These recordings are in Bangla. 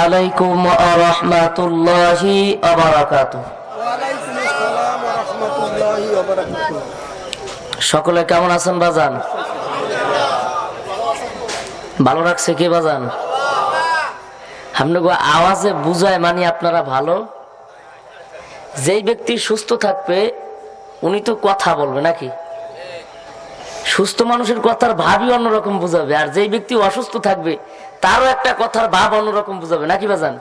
আলাইকুম ওয়া রাহমাতুল্লাহি ওয়া বারাকাতুহু। ওয়ালাইকুম আসসালাম ওয়া রাহমাতুল্লাহি ওয়া বারাকাতুহু। সকলে কেমন আছেন বাজান? ভালো রাখছে কে বাজান? আপনাকে আওয়াজে বুঝায় মানে আপনারা ভালো। যেই ব্যক্তি সুস্থ থাকবে উনি তো কথা বলবে নাকি? সুস্থ মানুষের কথার ভাবই অন্যরকম বুঝাবে, আর যেই ব্যক্তি অসুস্থ থাকবে তারও একটা কথার ভাব অন্যরকম বুঝাবে নাকি বাজান?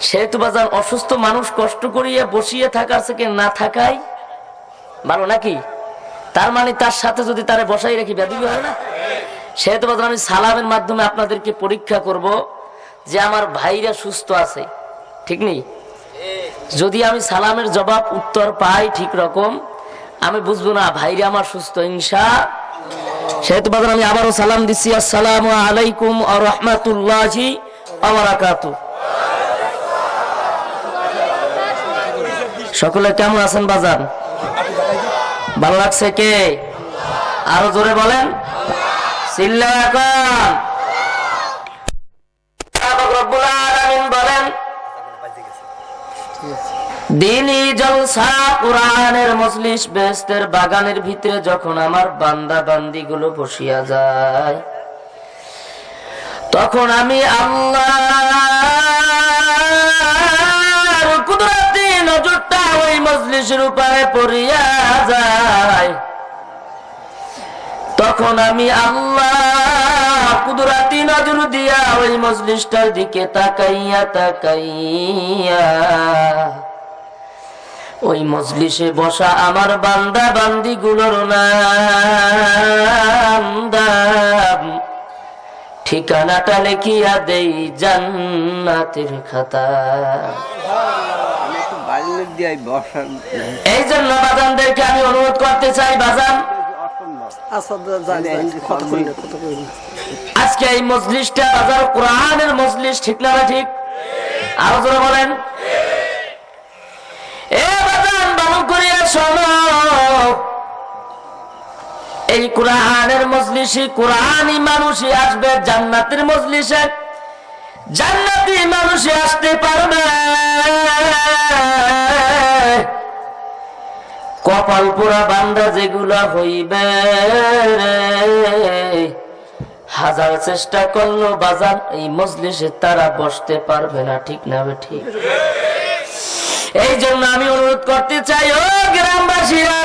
সেহেতু বাজান অসুস্থ মানুষ কষ্ট করিয়া বসিয়ে থাকার থেকে না থাকাই ভালো নাকি? তার মানে তার সাথে যদি তারে বসাই রাখি বেদবি হয় না? সেহেতু বাজান আমি সালামের মাধ্যমে আপনাদেরকে পরীক্ষা করব যে আমার ভাইরা সুস্থ আছে, ঠিক নেই? যদি আমি সালামের জবাব উত্তর পাই ঠিক রকম, আমি বুঝবো না ভাইরা আমার সুস্থ ইনশাআল্লাহ। সেহেতু বাজান আমি আবারও সালাম দিচ্ছি, আসসালামু আলাইকুম ওয়া রাহমাতুল্লাহি ওয়া বারাকাতুহু। সকলে কেমন আছেন বাজান? ভালো লাগছে কে? আরো জোরে বলেন, চিল্লায়া এখন। রব্বুল আলামিন বলেন, দিনী জলসা কুরআনের মজলিস বেহেশতের বাগানের ভিতরে যখন আমার বান্দা বান্দি গুলো বসিয়া যায়, তখন আমি আল্লাহর কুদরতি নজরটা ওই মজলিসের উপরে পড়িয়া যায়। তখন আমি আল্লাহ কুদরতি নজর দিয়া ওই মজলিসটার দিকে তাকাইয়া তাকাইয়া ওই মজলিসে বসা আমার বান্দা বান্দি গুলোর নাম ঠিকানাটা লিখিয়া দেই জান্নাতের খাতা। এই জন্য বাজানদেরকে আমি অনুরোধ করতে চাই, বাজান আজকে এই মজলিসটা বাজার কোরআনের মজলিস, ঠিক না ঠিক? আরো জোরে বলেন। এই কোরআনের মজলিসে কোরআনী মানুষই আসবে, জান্নাতের মজলিসে জান্নাতি মানুষই আসতে পারবে। কপাল পোড়া বান্দা যেগুলা হইবে, হাজার চেষ্টা করলো বাজান এই মজলিসে তারা বসতে পারবে না, ঠিক না ঠিক? এই জন্য আমি অনুরোধ করতে চাই, ও গ্রামবাসীরা,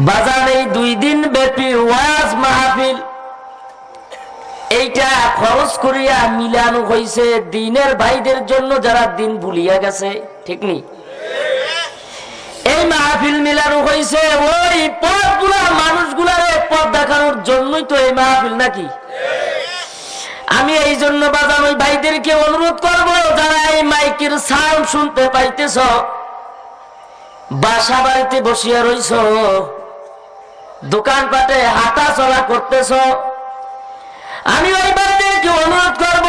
বাজার এই 2 দিন ব্যাপী ওয়াজ মাহফিল এইটা খরচ করিয়া মিলানো হয়েছে দিনের ভাইদের জন্য যারা দিন ভুলিয়া গেছে, ঠিক নেই? এই মাহফিল মিলানো হয়েছে ওই পথগুলা মানুষগুলার পথ দেখানোর জন্যই তো এই মাহফিল নাকি? আমি এই জন্য বাজার ওই ভাইদেরকে অনুরোধ করব, যারা এই মাইকের সাউন্ড শুনতে পাইতেছ, বাসা বাড়িতে বসিয়া রইছ, দোকানপাটে হাঁটা চলা করতেছ, আমি ওই ভাইদেরকে অনুরোধ করব,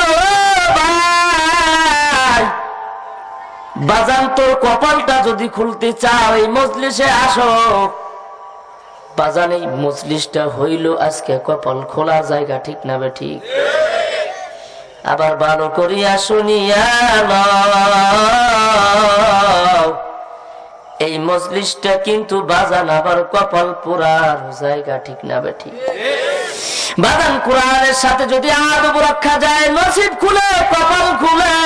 ভাই বাজান তোর কপালটা যদি খুলতে চাও এই মজলিসে আসো। বাজান এই মজলিসটা হইল আজকে কপাল খোলার জায়গা, ঠিক না বে ঠিক? আবার ভালো করিয়া শুনিয়া নাও, এই মজলিসটা কিন্তু বাজান আবার কপাল পোড়ার জায়গা, ঠিক না বে ঠিক? বাজান কোরআনের সাথে যদি আদব রক্ষা যায়, নসিব খুলে, কপাল খুলে।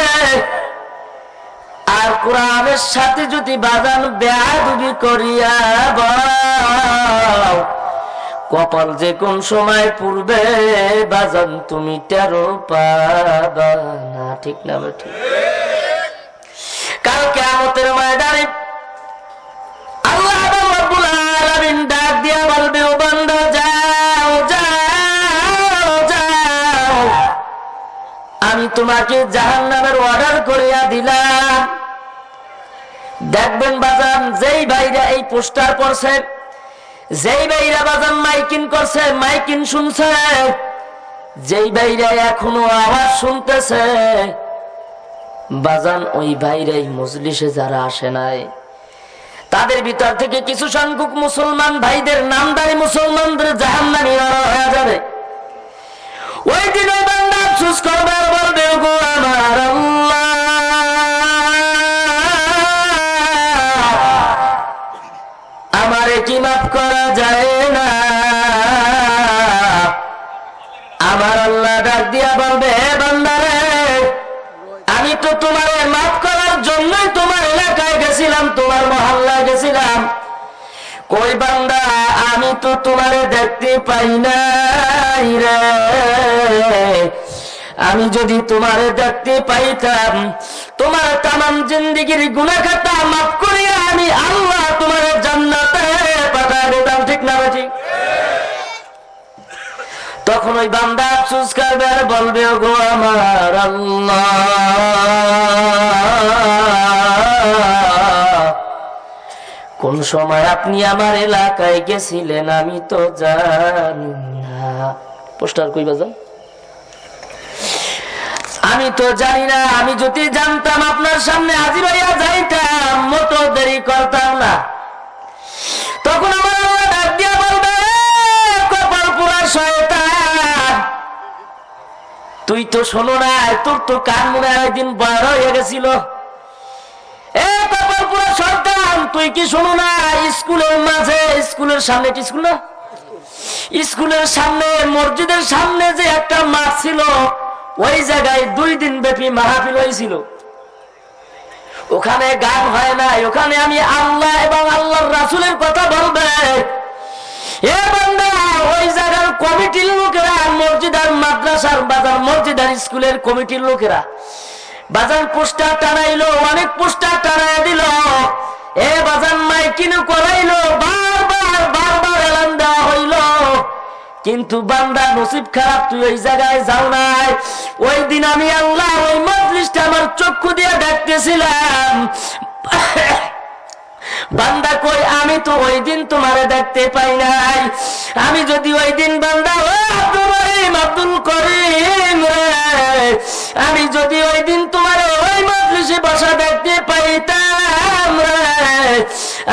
আর কোরআনের সাথে যদি বাজান বেয়াদবি করিয়া বাও, কপাল যে কোন সময় পূর্বে বাজান তুমি টেরো পাবা না, ঠিক না ঠিক? কাল কিয়ামতের ময়দানে আল্লাহ রাব্বুল আলামিন ডাক দিয়া বলবে, ও বান্দা যাও যাও যাও, আমি তোমাকে জাহান্নামের অর্ডার করিয়া দিলাম। দেখবেন বাজান যেই ভাইরা এই পোস্টার পড়ছে, যেই ভাইরা বাজান মাইকিং করছে, মাইকিং শুনছে, যেই ভাইরা এখনো আওয়াজ শুনতেছে, বাজান ওই ভাইরাই মজলিসে যারা আসে নাই তাদের ভিতর থেকে কিছু সংখ্যক মুসলমান ভাইদের নামদারি মুসলমানদের জাহান্নামী হয়ে যাবে। ওই দিন ওই বান্দা আফসোস করবে আর বলবে, গো আমার আল্লাহ, আমারে কি মাফ করা যায় না? আমার আল্লাহ ডাক দিয়া বলবে, হে বান্দারে, আমি তো তোমারে মাফ করার জন্যই তোমার এলাকায় গেছিলাম, তোমার মহল্লায় গেছিলাম। কই বান্দা, আমি তো তোমারে দেখতে পাই নাই রে। আমি যদি তোমারে দেখতে পাইতাম, তোমার তামাম জিন্দেগির গুনাহ খাতা মাফ করিয়া আমি আল্লাহ তোমার জান্নাতে পাঠিয়ে দিতাম। ঠিক না ঠিক? তখন ওই বান্দা আফসোস করবে আর বলবে, গো আমার আল্লাহ, কোন সময় আপনি আমার এলাকায় গেছিলেন আমি তো জানি না। পোস্টার কই বাজান? আমি তো জানি না। আমি যদি জানতাম আপনার সামনে হাজির হইয়া যাইতাম, মতো দেরি করতাম না। তখন আমার আল্লাহ ডাক দিয়া বলবে, কপাল পুরা শয়তান, তুই তো শোনো না, তোর তো কান মনে হয় একদিন বড় হয়ে গেছিল। এ কপাল পুরা শয়তান, তুই কি শোনো না, স্কুলের মাঝে, স্কুলের সামনে, স্কুল না, স্কুলের সামনে, মসজিদের সামনে যে একটা মাঠ ছিল, ওই জায়গায় 2 দিন ব্যাপী মাহফিল হয়েছিল। ওখানে গান হয় নাই, ওখানে আমি আল্লাহ এবং আল্লাহর রাসূলের কথা বলবে। এ বান্দা, ওই জায়গার কমিটির লোকেরা, মসজিদ আর মাদ্রাসার বাজার, মসজিদ আর স্কুলের কমিটির লোকেরা বাজার পোস্টার টানাইলো, অনেক পোস্টার টানাই দিল। এ বাজার মাইকিং করাইলো, বারবার এলান দেওয়া হইল। কিন্তু বান্দা, নসিব খারাপ, তুই ওই জায়গায় যাও নাই। ওই দিন আমি আল্লাহ ওই মজলিসটা আমার চক্ষু দিয়ে দেখতেছিলাম। বান্দা কই, আমি তো ওই দিন তোমারে দেখতে পাই নাই। আমি যদি ওই দিন বান্দা, ও আব্দুল রহিম, আব্দুল করিম রে, আমি যদি ওই দিন তোমার ওই মজলিসে বসা দেখতে পাইতাম রে,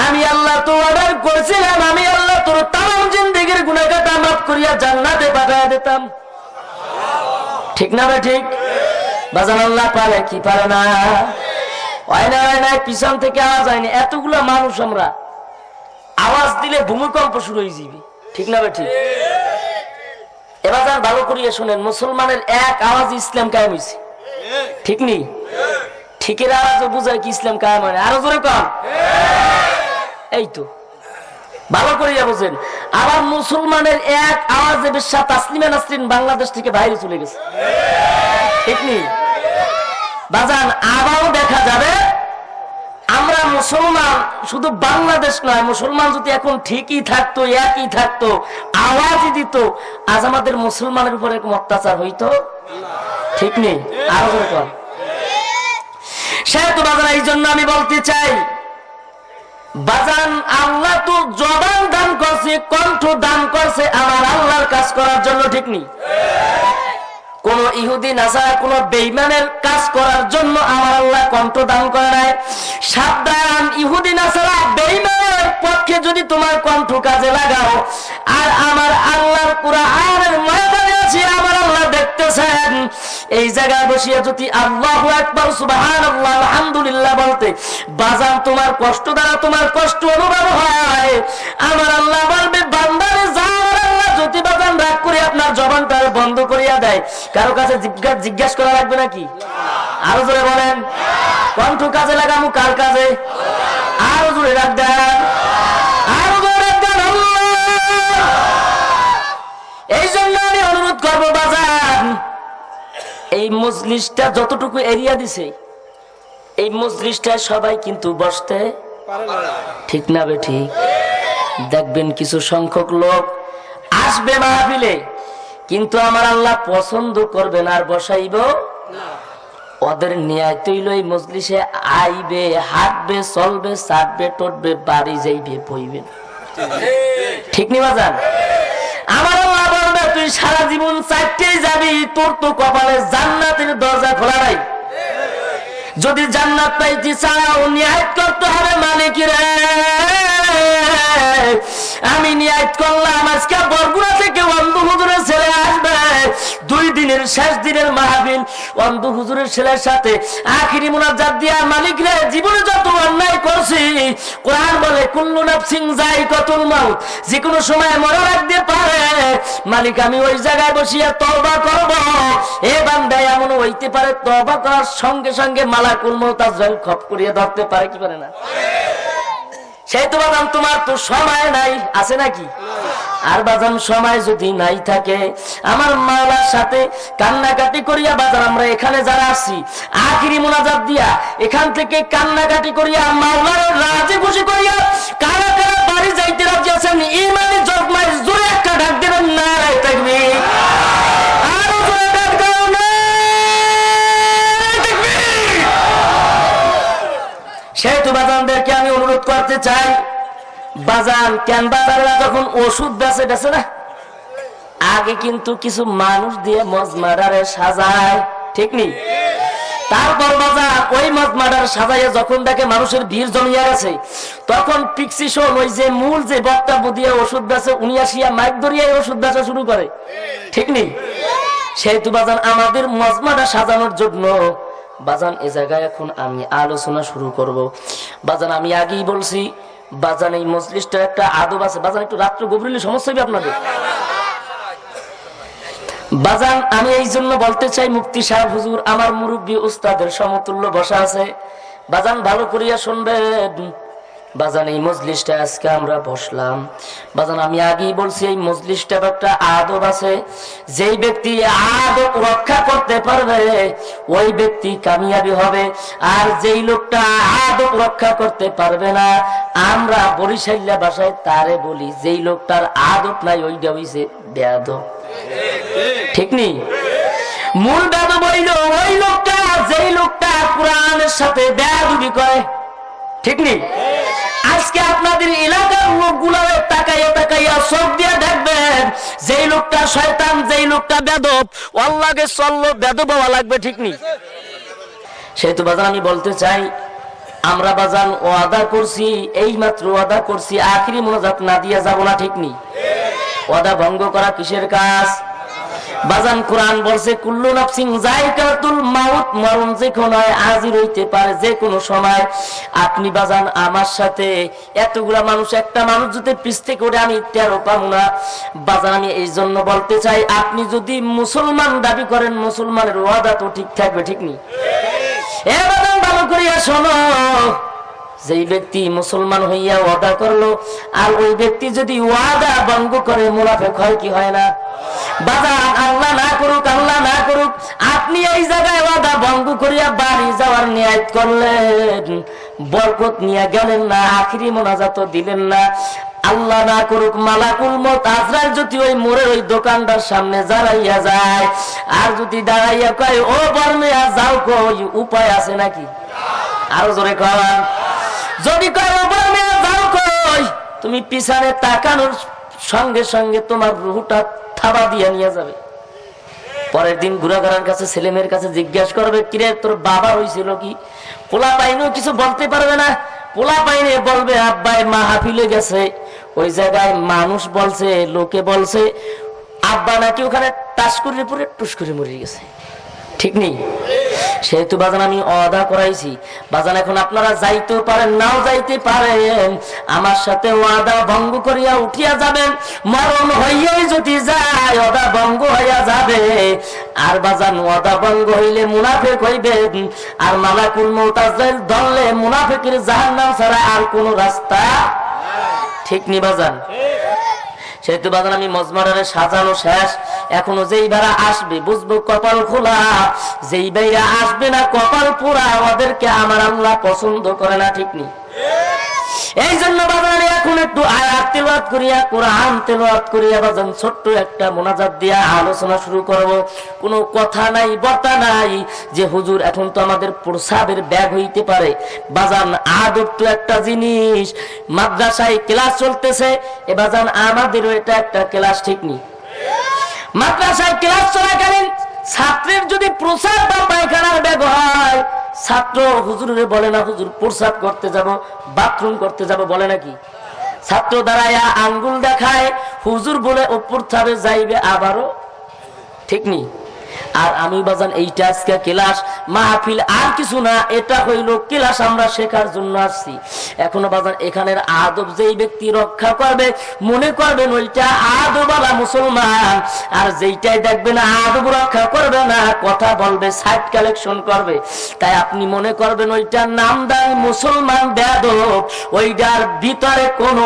আমি আল্লাহ তো অর্ডার করছিলাম, আমি আল্লাহ তোর তামাম জিন্দেগির গুনাহ খাতা মাফ করিয়া জান্নাতে পাঠিয়ে দিতাম। ঠিক না রে? ঠিক বাজান, আল্লাহ পারে কি পারে না? হয় না, হয় না, পিছন থেকে আওয়াজ হয়নি। এতগুলো মানুষ, আমরা আওয়াজ দিলে ভূমিকম্প শুরু হয়ে যাবে। ঠিক না? ঠিক। এবার যান ভালো করিয়া শুনেন, মুসলমানের এক আওয়াজ ইসলাম কায়েম হয়েছে। ঠিক নি? ঠিকের আওয়াজও বুঝায় কি ইসলাম কায়েম হয় না। আরো জোরে কম। এই তো ভালো করিয়া বোঝেন। আবার মুসলমানের এক আওয়াজে বেশ্যা তাসলিমা নাসরিন বাংলাদেশ থেকে বাইরে চলে গেছে। ঠিক নি বাজান? আবারও দেখা যাবে আমরা মুসলমান, শুধু বাংলাদেশ নয়, মুসলমান যদি এখন ঠিকই থাকতো, একই থাকতো, আওয়াজই দিত, আজ আমাদের মুসলমানের উপর এরকম অত্যাচার হইতো? ঠিক নেই? আরো কর সেহেতু বাজান, এই জন্য আমি বলতে চাই বাজান, আল্লাহ তো জবান দান করছে, কণ্ঠ দান করছে আমার আল্লাহর কাজ করার জন্য। ঠিক নেই? কোন ইহুদি নাসারা, কোন বেঈমানের কাজ করার জন্য আমার আল্লাহ কণ্ঠ দান করে নাই। সাবধান, ইহুদি নাসারা বেঈমানের পক্ষে যদি তোমার কণ্ঠ কাজে লাগাও, আর আমার আল্লাহর কুরআনের ময়দানে আছে, আমার আল্লাহ দেখতেছেন। এই জায়গায় বসিয়া যদি আল্লাহু আকবার, সুবহানাল্লাহ, আলহামদুলিল্লাহ বলতে বাজান তোমার কষ্ট দ্বারা তোমার কষ্ট অনুভব হয়, আমার আল্লাহ বলবে, বান্দারে যা, যদি বাজান রাগ করে আপনার জবানটা বন্ধ করিয়া দেয়, কারো কাছে জিজ্ঞাসা করা লাগবে নাকি? আরো জোরে বলেন, কণ্ঠ কাজে লাগামু কার কাজে? আরো জোরে রাখ দেন, আরো জোরে রাখ দেন। এই জন্য আমি অনুরোধ করবো বাজান, এই মজলিসটা যতটুকু এরিয়া দিছে, এই মজলিসটায় সবাই কিন্তু বসতে ঠিক না? বে ঠিক। দেখবেন কিছু সংখ্যক লোক আসবে মাহফিলে, কিন্তু আমার আল্লাহ পছন্দ করবেন আর বসাইব ওদের ন্যায় তৈল। এই মজলিসে আইবে, হাঁটবে, চলবে, চাটবে, টটবে, বাড়ি যাইবে, বইবে। ঠিক নি বাজান? আমার আল্লাহ বলবে, তুই সারা জীবন চাইতেই যাবি, তোর তো কপালে জান্নাতের দরজা খোলা নাই। যদি জান্নাত পাইতে চাও নিয়াত করতে হবে মালিক রে। আমি নিয়াত করলাম আজকে বরগুনা থেকে অন্ধ হুজুরের ছেলে আসবে, 2 দিনের শেষ দিনের মাহফিল, অন্ধ হুজুরের ছেলের সাথে আখিরি মুনাজাত দিয়া মালিক রে জীবনে যত অন্যায় করছি, কোরআন বলে কুল্লু নাফসিন যায়কাতুল মাউত, যে কোনো সময় মরে রাখতে পারে। মালিক আমি ওই জায়গায় বসিয়া তওবা করব। এ বান্দা এমন হইতে পারে তওবা করার সঙ্গে সঙ্গে মালাকুল মউত আজরাইল খপ করিয়া ধরতে পারে কি পারে না? সেই তো বাজান তোমার তো সময় নাই, আছে নাকি? আর বাজান সময় যদি নাই থাকে আমার মাওলার সাথে কান্নাকাটি করিয়া বাজান আমরা এখানে যারা আসছি আখিরি মুনাজাত দিয়া এখান থেকে কান্নাকাটি করিয়া মাওলার রাজি খুশি করিয়া কারা কারা বাড়ি যাইতে রাজি আছেন ইমানি জগমাই জোরে একটা ডাক দেবেন না তাকবীর। আরো জোরে ডাক দাও না তাকবীর। সেই তো বাজানদেরকে আমি অনুরোধ করতে চাই, বাজান কেন বাজাররা যখন ওষুধ বেচে না, আগে কিন্তু কিছু মানুষ দিয়ে মজমাডারে সাজায়, ঠিক নেই? তারপর বাজার ওই মজমাডার সাজাইয়া যখন দেখে মানুষের ভিড় জমিয়া গেছে, তখন পিক্সিশন ওই যে মূল যে বক্তব্য দিয়ে ওষুধ বেচে উনি আসিয়া মাইক ধরিয়া ওষুধ বেচা শুরু করে, ঠিক নেই? সেহেতু বাজান আমাদের মজমাডা সাজানোর জন্য বাজান এ জায়গায় এখন আমি আলোচনা শুরু করব। বাজান আমি আগেই বলছি বাজান এই মজলিসটা একটা আদব আছে। বাজান একটু রাত্র গভীর সমস্যা হবে আপনাদের। বাজান আমি এই জন্য বলতে চাই, মুফতি সাহেব হুজুর আমার মুরব্বী উস্তাদের সমতুল্য বসা আছে, বাজান ভালো করিয়া শুনবেন। বাজান এই মজলিসটা আজকে আমরা বসলাম, বাজান আমি আগেই বলছি এই মজলিসটার একটা আদব আছে। যেই ব্যক্তি আদব রক্ষা করতে পারবে ওই ব্যক্তি কামিয়াবি হবে, আর যেই লোকটা আদব রক্ষা করতে পারবে না আমরা বরিশাল্লা ভাষায় তারে বলি যেই লোকটার আদব নাই ওইটা হইছে বেয়াদব, ঠিক নেই? মূল বেয়াদব হইল ওই লোকটা যেই লোকটা কোরআনের সাথে বেয়াদবি করে, ঠিক নেই? আজকে আপনাদের এলাকার লোকগুলো তাকাইয়া তাকাইয়া চোখ দিয়ে দেখবেন যেই লোকটা শয়তান, যেই লোকটা বেদব, আল্লাহকে চললো বেদব হওয়া লাগবে, ঠিক নেই? সেহেতু বাজান আমি বলতে চাই আমরা বাজান ওয়াদা করছি, এই মাত্র ওয়াদা করছি আখিরি মুনাজাত না দিয়া যাব না, ঠিক নেই? ওয়াদা ভঙ্গ করা কিসের কাজ? বাজান কোরআন বলছে কুল্লু নাফসিন যায়কাতুল মাউত, মরণ যে কোনো হাজির হইতে পারে যে কোনো সময়। আপনি বাজান আমার সাথে এতগুলা মানুষ, একটা মানুষ যদি পিছতে করে আমি 13 পাবো না। বাজান আমি এই জন্য বলতে চাই আপনি যদি মুসলমান দাবি করেন মুসলমানের ওয়াদা তো ঠিক থাকবে, ঠিক নেই? এ বাজান ভালো করিয়া শোনো, যেই ব্যক্তি মুসলমান হইয়া ওয়াদা করলো আর ওই ব্যক্তি যদি ওয়াদা ভঙ্গ করে মুনাফিক হয় কি হয় না? বাজান আল্লাহ না করুক, আল্লাহ না করুক, আপনি এই জায়গায় ওয়াদা ভঙ্গ করিয়া বাড়ি যাওয়ার নিয়ত করলেন, বরকত নিয়ে গেলেন না, আখিরি মুনাজাত দিলেন না। আল্লাহ না করুক মালাকুল মউত আজরাইল যদি ওই মোড়ের ওই দোকানদার সামনে দাঁড়াইয়া যায় আর যদি দাঁড়াইয়া কয় ও বর্মিয়া যাও কই, উপায় আছে নাকি? আরো জোরে কন। যদি কয় ও বর্মিয়া যাও কই, তুমি পিছনে তাকানোর সঙ্গে সঙ্গে তোমার রুহটা থাবা দিয়ে নিয়ে যাবে। পরের দিন গুড়াগাড়ার কাছে ছেলে মেয়ের কাছে জিজ্ঞাসা করবে কিরে তোর বাবা হয়েছিল কি? পোলা পাইনেও কিছু বলতে পারবে না, পোলা পাইনে বলবে আব্বাই মাহফিলে গেছে, ওই জায়গায় মানুষ বলছে, লোকে বলছে আব্বা নাকি ওখানে টাস করে পরে টুস করে মরে গেছে, ঠিক নেই? সেহেতু বাজান আমি ওয়াদা করাইছি, বাজান এখন আপনারা যাইতেও পারেন নাও যাইতে পারেন, আমার সাথে ওয়াদা ভঙ্গ করিয়া উঠিয়া যাবেন। মরণ হইয়াই যদি যায় ওয়াদা ভঙ্গ হইয়া যাবে, আর বাজান ওয়াদা ভঙ্গ হইলে মুনাফিক হইবেন, আর মালাকুল মউত আজরাইল ধরলে মুনাফিকের জাহান্নাম ছাড়া আর কোন রাস্তা, ঠিক নি বাজান? সেহেতু বাজান আমি মজমারে সাজানো শেষ, এখনো যেই ভাড়া আসবে বুঝবো কপাল খোলা, যেই ভাইরা আসবে না কপাল পোড়া, ওদেরকে আমার আল্লাহ পছন্দ করে না, ঠিক নেই? এই জন্য বাজারে এখন একটু আয়াত তেলাওয়াত করিয়া কোরআন তেলাওয়াত করিয়া বাজান ছোট্ট একটা মোনাজাত দিয়া আলোচনা শুরু করব। কোনো কথা নাই বার্তা নাই যে হুজুর এখন তো আমাদের প্রসাবের ব্যাগ হইতে পারে। বাজান আদব তো একটা জিনিস, মাদ্রাসায় ক্লাস চলতেছে, এ বাজান আমাদেরও এটা একটা ক্লাস, ঠিক নেই? মাদ্রাসায় ক্লাস চলাকালীন ছাত্রের যদি প্রসাব বা পায়খানার ব্যাগ হয়, ছাত্র হুজুরে বলে না, হুজুর প্রস্রাব করতে যাব, বাথরুম করতে যাব, বলে নাকি? ছাত্র দাঁড়ায়া আঙ্গুল দেখায়, হুজুর বলে উপর থাবে যাইবে আবারও, ঠিক নি? আর আমি বাজান এইটা আজকে ক্লাস মাহফিল আর কিছু না, এটা হইল ক্লাস, আমরা শেখার জন্য আসছি। এখনো বাজান এখানের আদব যেই ব্যক্তি রক্ষা করবে মনে করবেন ওইটা আদবওয়ালা মুসলমান, আর যেইটাই দেখবেন আদব রক্ষা করবে না, কথা বলবে, সাইড কালেকশন করবে, তাই আপনি মনে করবেন ওইটা নামদারি মুসলমান বেয়াদব, ওইটার ভিতরে কোনো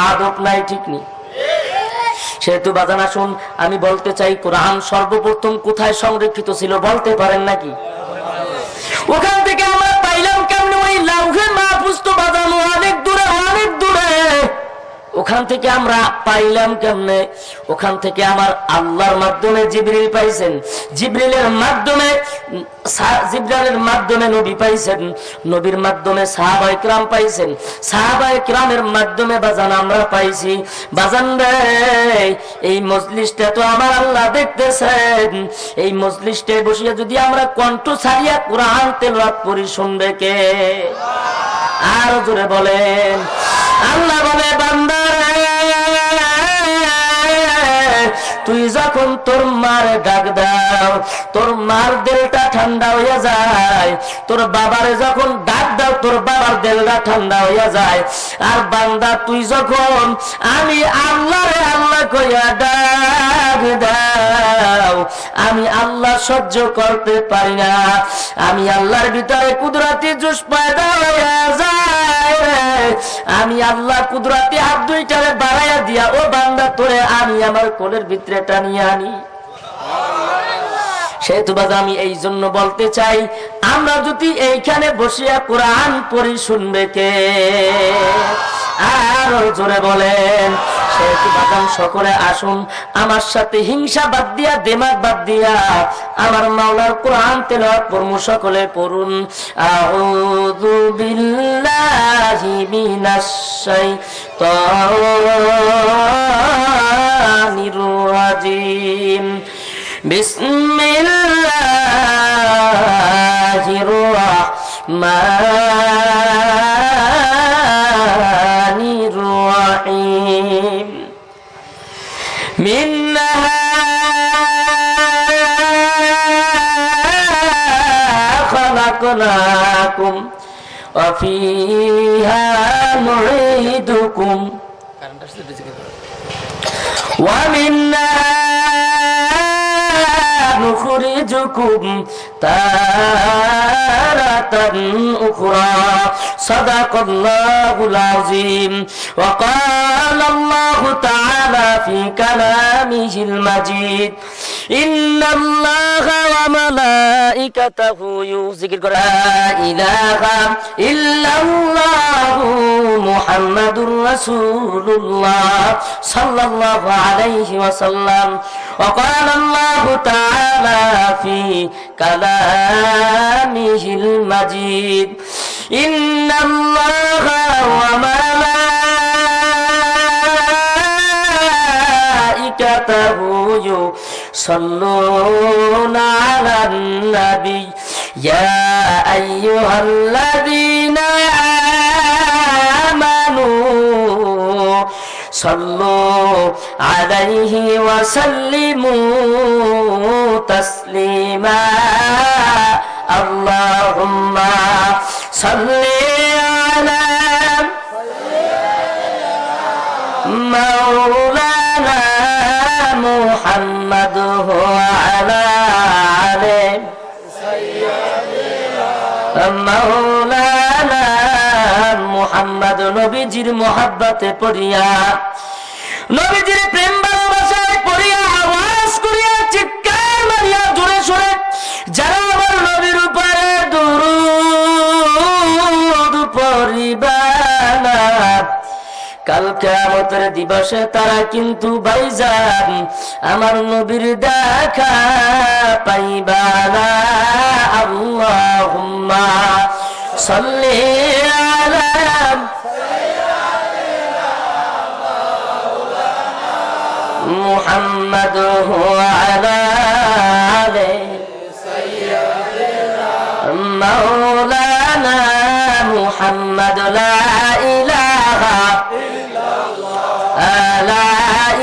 আদব নাই, ঠিক নেই। সেহেতু বাজান আসুন আমি বলতে চাই, কোরআন সর্বপ্রথম কোথায় সংরক্ষিত ছিল বলতে পারেন নাকি? ওখান থেকে আমরা পাইলাম কেমনে? ওই লাউহে মাহফুজ তো বাজানো অনেক দূরে, অনেক দূরে। ওখান থেকে আমরা পাইলাম কেমনে? ওখান থেকে আমার আল্লাহর মাধ্যমে জিবরিল পাইছেন, জিবরিলের মাধ্যমে নবী পাইছেন, নবীর মাধ্যমে সাহাবায়ে কিরাম পাইছেন, সাহাবায়ে কিরামের মাধ্যমে বাজান আমরা পাইছি। বাজান রে, এই মজলিসটা তো আমার আল্লাহ দেখতেছেন, এই মজলিসটা বসিয়া যদি আমরা কণ্ঠ ছাড়িয়া কোরআন তেলাওয়াত করি, শুনবে কে? আর জোরে বলেন। আল্লাহ বলে, বান্দা তুই যখন তোর মার ডাক দাও, তোর মার দিলটা ঠান্ডা হইয়া যায়, তোর বাবারে যখন ডাক দাও, তোর বাবার দিলটা ঠান্ডা হইয়া যায়। আর বান্দা তুই যখন আমি আল্লাহরে আল্লাহ কইয়া ডাক দাও, আমি আল্লাহ সহ্য করতে পারি না, আমি আল্লাহর ভিতরে কুদরতি জোশ পয়দা হইয়া যায়, আমি আল্লাহ কুদরতি হাত দুইটারে বাড়াইয়া দিয়া, ও বান্দা তোরে আমি আমার কোলের ভিতরে টানিয়ে আনি। সেহেতু বাজা আমি এই জন্য বলতে চাই, আমরা যদি এইখানে বসিয়া কোরআন পড়ি, শুনবে কে? আর জোরে বলেন। সেহেতু বাজান সকলে আসুন আমার সাথে হিংসা বাদ দিয়া, দেমাগ বাদ দিয়া আমার মাওলার কোরআন তেলাওয়াত করুন, সকলে পড়ুন। আউযু বিল্লাহি মিনাশ শাইতানির রাজিম। বিসমিল্লাহির রাহমানির রাহিম। মিনহা খালাকনাকুম ওয়া ফিহা নুঈদুকুম ওয়া মিনহা নুখরিজুকুম তারাতান উখরা। সাদাকাল্লাহুল আযীম। ওয়া ক্বালাল্লাহু তাআলা ফি কালামিহিল মাজিদ, ইন্নাল্লাহা ওয়া মালাইকাতাহু ইউযিকুনা লা ইলাহা ইল্লাল্লাহু মুহাম্মাদুর রাসূলুল্লাহ সাল্লাল্লাহু আলাইহি ওয়াসাল্লাম। ওয়া ক্বালাল্লাহু তাআলা ফি কালামিহিল মাজিদ, ইন্নাল্লাহা ওয়া মালাইকাতাহু ইউসাল্লুনা আলান নাবী ইয়া আইয়ুহাল্লাযীনা আমানু সাল্লু আলাইহি ওয়া সাল্লিমু তাসলিমা। আল্লাহুম্মা সাল্লি আলা মাওলানা মুহাম্মাদ ওয়া আলা আলি মাওলানা মুহাম্মাদ। নবীজির মোহাব্বতে পড়িয়া, নবীজির প্রেম ভালোবাসায় পড়িয়া, আওয়াজ করিয়া, চিৎকার মারিয়া, জোরে সোরে যারা আমার নবীর উপরে দুরূদ পড়িবা না, কাল কিয়ামতের দিবসে তারা কিন্তু ভাইজান আমার নবীর দেখা পাইবা না। আল্লাহুম্মা সাল্লি আলা মুহাম্মাদ ওয়া আলা আলি মাওলানা মুহাম্মদ লা ইলাহা লা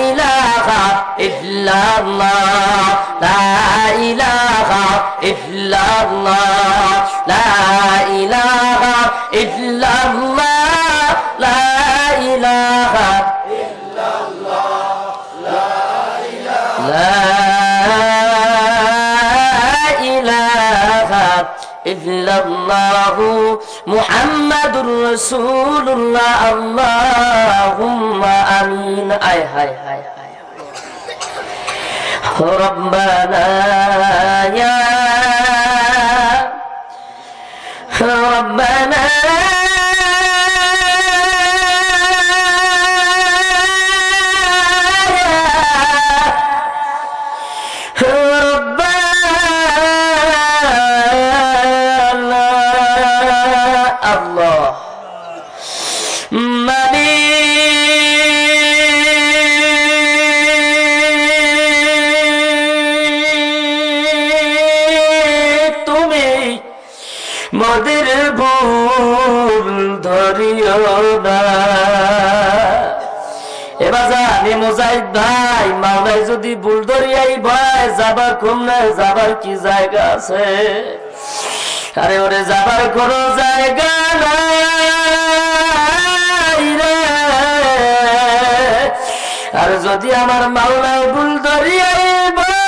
ইলাহা ইল্লাল্লাহ লা ইলাহা ইল্লাল্লাহ লা ইলাহা ইল্লাল্লাহ লা ইলাহা লা ইলাহা ইল্লাল্লাহু মুহাম্মাদুর রাসূলুল্লাহ আল্লাহুম্মা আমিন। আয় হায় হায় হায় রব্বানা ইয়া রব্বানা মদের ভুল ধরিও না। এবার জানি মুজাহিদ ভাই, মাওলাই যদি ভুল ধরিয়াই ভাই যাবার কম না, যাবার কি জায়গা আছে? আরে ওরে যাবার কোনো জায়গা নাই রে। আর যদি আমার মাওলাই ভুল ধরিয়াই ভাই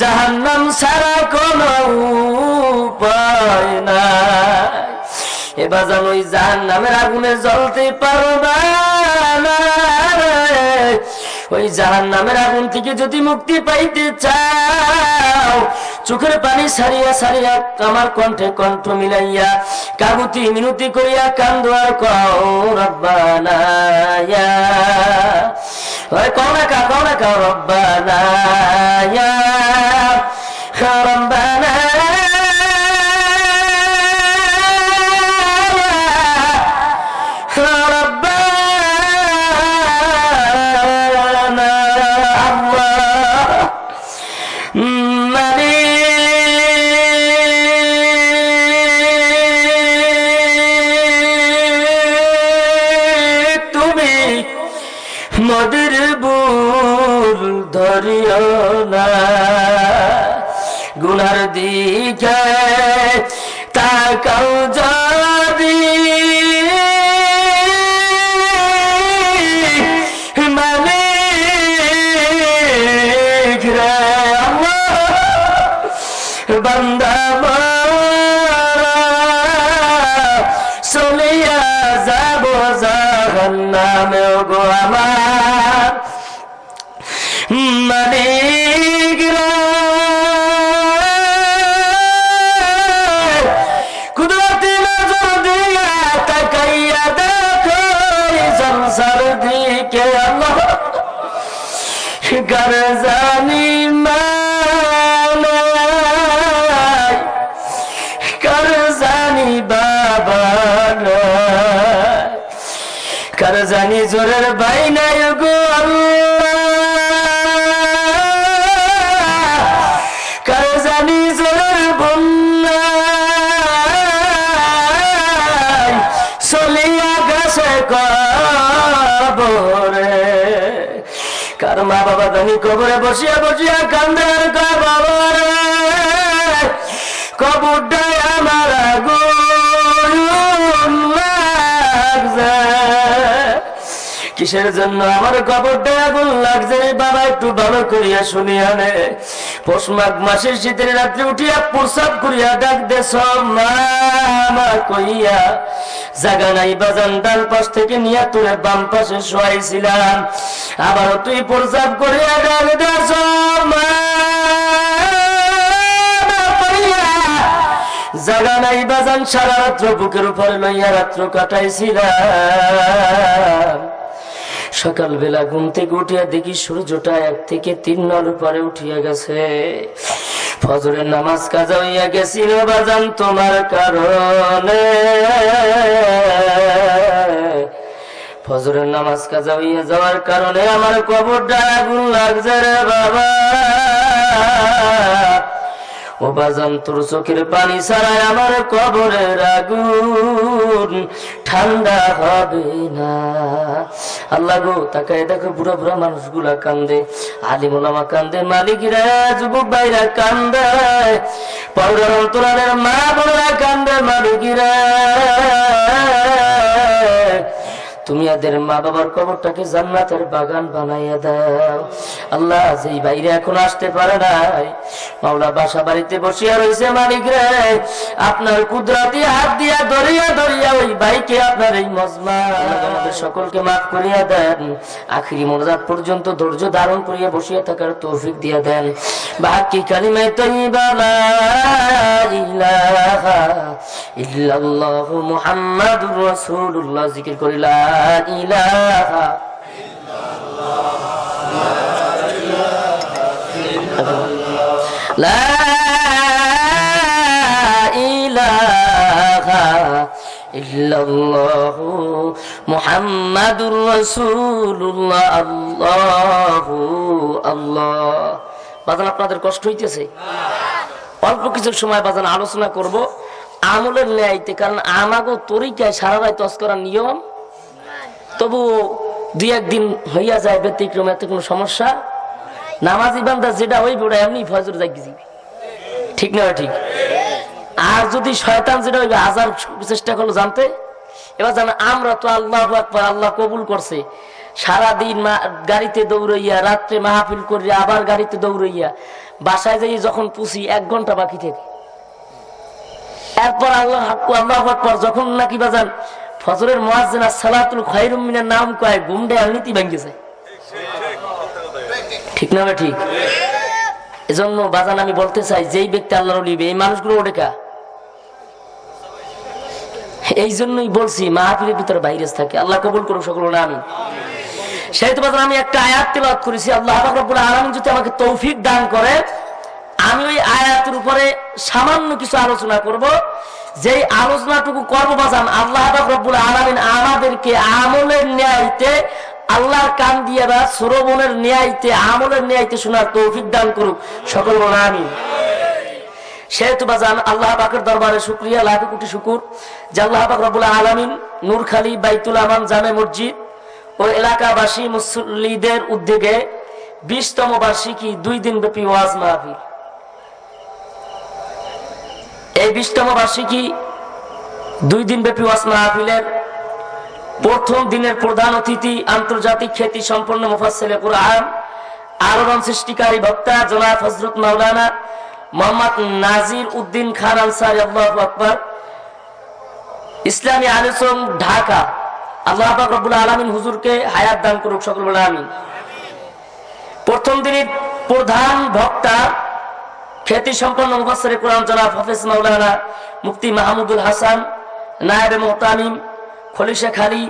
জাহান্নাম ছাড়া কোনো উপায় নাই। এবার যেন ওই জাহান্নামের আগুনে জ্বলতে পারবা না। ওই জাহান্নামের আগুন থেকে যদি মুক্তি পাইতে চাও, চোখের পানি সারিয়া সারিয়া আমার কণ্ঠে কণ্ঠ মিলাইয়া কাগুতি মিনতি করিয়া কান্দো আর কও রব্বানা ইয়া। ওই কও না কাও রব্বানা ইয়া রব্বানা মদের ভুল ধরিও না। গুনার দিকে তাকাও যদি মালিক রে বান্দা চলিয়া যাব জাহান্নামে গো আমার মালিক রে। কুদরতি নজর দিয়া তাকাইয়া দেখো সংসার দিকে আল্লাহ গার জানি মানাই কার জানি বাবা কার জানি জোরের ভাই নাই গো কার জানি জোরের বন্যা চলিয়া গেছে কবরে। কার মা বাবা জানি কবরে বসিয়া বসিয়া কান্দে কবরে কবরটাই আমার আগুন লাগছে। কিসের জন্য আমার কবরটাই আগুন লাগছে বাবা একটু ভালো করিয়া শুনিয়া নে। পৌষ মাঘ মাসের শীতের রাত্রে উঠিয়া প্রসাব করিয়া ডাক দেশ মা কইয়া জাগা নাই বাজান, ডাল পাশ থেকে নিয়ে তোরে বাম পাশে শোয়াইছিলাম। আবার তুই প্রসাব করিয়া ডাক দেশ মা জাগা নাই বাজান, সারা রাত্র বুকের উপরে লইয়া রাত্র কাটাইছিলাম। সকালবেলা ঘুম থেকে উঠিয়া দেখি সূর্যটা 1 থেকে 3 নল উপরে উঠিয়া গেছে। ফজরের নামাজ কাজা হইয়া গেছিল বাজান তোমার কারণে। ফজরের নামাজ কাজা হইয়া যাওয়ার কারণে আমার কবরটা আগুন লাগছে রে বাবা। ও বাজান তোর চোখের পানি ছাড়াই আমার কবরের আগুন ঠান্ডা হবে না। আল্লাহ গো তাকায় দেখো বুড়া বুড়া মানুষগুলা কান্দে, আলিম ওলামা কান্দে, মালিকরা যুবক ভাইরা কান্দে, পর্দার অন্তরালের মা বোনেরা কান্দে, মালিকরা তুমি এদের মা বাবার কবরটাকে জান্নাতের বাগান বানাইয়া দাও। আল্লাহ যেই বাইরে এখন আসতে পারে নাই, মাওলা বাসা বাড়িতে বসিয়া রয়েছে, মালিক রে আপনার কুদরতি হাত দিয়া ধরিয়া ধরিয়া ওই ভাইকে আপনার এই মজমা আমাদের সকলকে মাফ করিয়া দেন, আখিরি মোনাজাত পর্যন্ত ধৈর্য ধারণ করিয়া বসিয়া থাকার তৌফিক দিয়া দেন। বাকি কালিমায়ে তাইয়্যিবা লা ইলাহা ইল্লাল্লাহু মুহাম্মাদুর রাসূলুল্লাহ জিকির করি লা ইলাহা লা ইলাহা ইল্লাল্লাহু মুহাম্মাদুর রাসূলুল্লাহ। আল্লাহু আল্লাহ। বাজান আপনাদের কষ্ট হইতেছে? অল্প কিছু সময় বাজান আলোচনা করব আমলের ন্যায়তে, কারণ আমাগো তরিকায় সারা রাত ওয়াজ করার নিয়ম, তবু দুই একদিন হইয়া যায় ব্যতিক্রম, এতে কোনো সমস্যা। নামাজি বান্দা যেটা হইবে ওটা এমনি ফজর জাগি, ঠিক না ঠিক? আর যদি শয়তান যেটা হইবে হাজার চেষ্টা করলো জানতে। এবার জানা আমরা তো আল্লাহু আকবার, আল্লাহ কবুল করছে, সারাদিন গাড়িতে দৌড়াইয়া, রাত্রে মাহফিল করিয়া, আবার গাড়িতে দৌড়াইয়া, বাসায় যাই যখন পুষি 1 ঘন্টা বাকি থেকে, এরপর আল্লাহু আকবার যখন নাকি বাজান ফজরের মুয়াজ্জিন সালাতুল খায়রুম মিনান নাম কয়, ঘুমটা এমনিতেই ভেঙে যায়, ঠিক না ঠিক? এজন্য বাজান আমি বলতে চাই, যেই ব্যক্তি আল্লাহর ওলি এই মানুষগুলো ওঠেকা, এই জন্যই বলছি মাহফিলের ভিতরে ভাইরাস থাকে। আল্লাহ কবুল করুন সকল আমিন। সেই তো বাজান আমি একটা আয়াত তেলাওয়াত করেছি, আল্লাহ পাক রব্বুল আলামিন যদি আমাকে তৌফিক দান করে আমি ওই আয়াতের উপরে সামান্য কিছু আলোচনা করব। যেই আলোচনাটুকু করব বাজান, আল্লাহ পাক রব্বুল আলামিন আমাদেরকে আমলের ন্যায়তে, আল্লাহর কান দিয়ে বা শ্রবণের ন্যায়তে, আমলের ন্যায়তে শোনার তৌফিক দান করুক সকল আমিন। সেহেতু বাজান আল্লাহ পাকের দরবারে শুকরিয়া, লাখো কোটি শুকুর যে আল্লাহ পাক রব্বুল আলামিন নূরখালী বাইতুল আমান জামে মসজিদ ও এলাকাবাসী মুসল্লিদের উদ্যোগে 20তম বার্ষিকী 2 দিন ব্যাপী ওয়াজ মাহফিল, এই 20তম বার্ষিকী 2 দিন ব্যাপী ওয়াজ মাহফিলের প্রথম দিনের প্রধান অতিথি আন্তর্জাতিক খ্যাতি সম্পন্ন মুফাসসিরে কুরআন, আলোড়ন সৃষ্টিকারী বক্তা জনাব হযরত মাওলানা মোহাম্মদ নাজির উদ্দিন খান আনসারী, আল্লাহু আকবার, ইসলামী আলোচন ঢাকা। আল্লাহ পাক রব্বুল আলামিন হুজুরকে হায়াত দান করুক সকল আমিন। প্রথম দিনের প্রধান বক্তা খ্যাতি সম্পন্ন মুফাসসিরে কুরআন জনাব হাফেজ মাওলানা মুফতি মাহমুদুল হাসান, নায়েবে মুহতামিম খলিশাখালী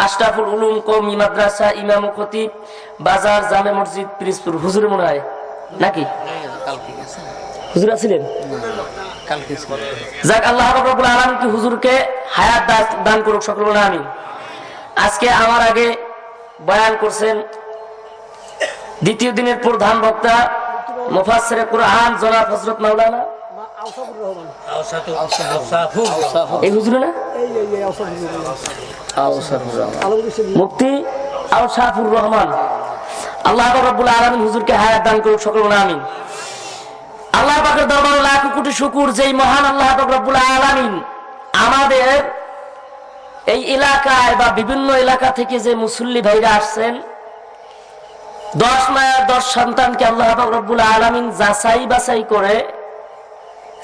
আশরাফুল উলুম কওমি মাদ্রাসা, ইমাম ও খতিব বাজার জামে মসজিদ পিরোজপুর। হুজুর মনে হয় নাকি হুজুর আছিলেন? যাক, আল্লাহ পাক রব্বুল আলামিন কি হুজুরকে হায়াত দান করুক সকল আমিন। আজকে আমার আগে বয়ান করছেন দ্বিতীয় দিনের প্রধান বক্তা মুফাসসিরে কুরআন জনাব হযরত মাওলানা এই হুজুর না মুফতি আওসাফুর রহমান। আল্লাহ পাক রব্বুল আলামিন হুজুরকে হায়াত দান করুক সকল আমিন। আল্লাহ পাকের দরবারে লাখো কোটি শুকর, যেই মহান আল্লাহ পাক রব্বুল আলামিন আমাদের এই এলাকায় বা বিভিন্ন এলাকা থেকে যে মুসল্লি ভাইরা আসছেন, 10 মায়ের 10 সন্তানকে আল্লাহ পাক রব্বুল আলামিন যাচাই বাছাই করে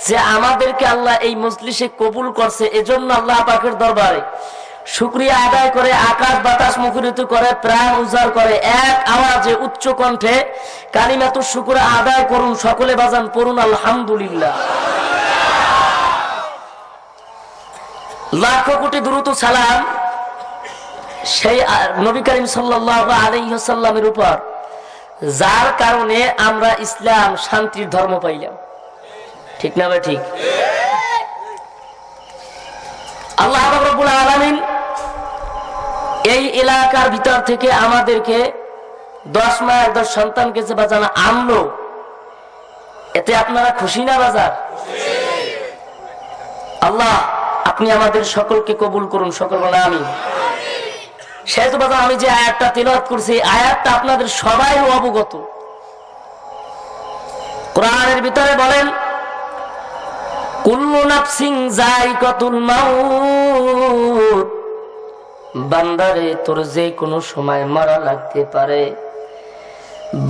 যে আমাদেরকে আল্লাহ এই মজলিসে কবুল করছে। এজন্য আল্লাহ পাকের দরবারে শুকরিয়া আদায় করে, আকাশ বাতাস মুখরিত করে, প্রাণ উজাড় করে, এক আওয়াজে উচ্চ কণ্ঠে কালিমাতুশ শুকর আদায় করুন সকলে। বাজান পড়ুন আলহামদুলিল্লাহ। লাখো কোটি দুরূদ ও সালাম সেই নবী করিম সাল্লাল্লাহু আলাইহি ওয়াসাল্লামের উপর, যার কারণে আমরা ইসলাম শান্তির ধর্ম পাইলাম, ঠিক না ভাই? ঠিক। আল্লাহ রাব্বুল আলামিন এই এলাকার ভিতর থেকে আমাদেরকে 10 মায়ের 10 সন্তানকে যে বাজানো আনলো, এতে আপনারা খুশি না বাজার? আল্লাহ আপনি আমাদের সকলকে কবুল করুন, সকল বলে আমিন। সেহেতু বাজার আমি যে আয়াতটা তিলাওয়াত করছি, আয়াতটা আপনাদের সবাই অবগত। কোরআনের ভিতরে বলেন কুল্লু নাফসিন যায়িকাতুল মাউত, বান্দারে তোর যে কোনো সময় মরা লাগতে পারে।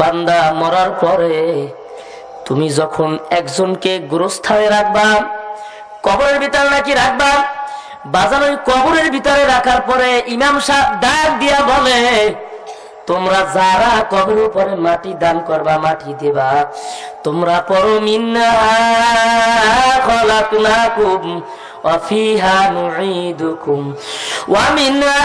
বান্দা মরার পরে তুমি যখন একজনকে গোরস্থানে রাখবা, কবরের ভিতরে নাকি রাখবা, বাজার ওই কবরের ভিতরে রাখার পরে ইমাম সাহেব ডাক দিয়া বলে তোমরা যারা কবরের উপরে মাটি দান করবা, মাটি দেবা, তোমরা পড়ো মিন্না খলাকনাকুম ওয়া ফিহা নুঈদুকুম ওয়া মিন্না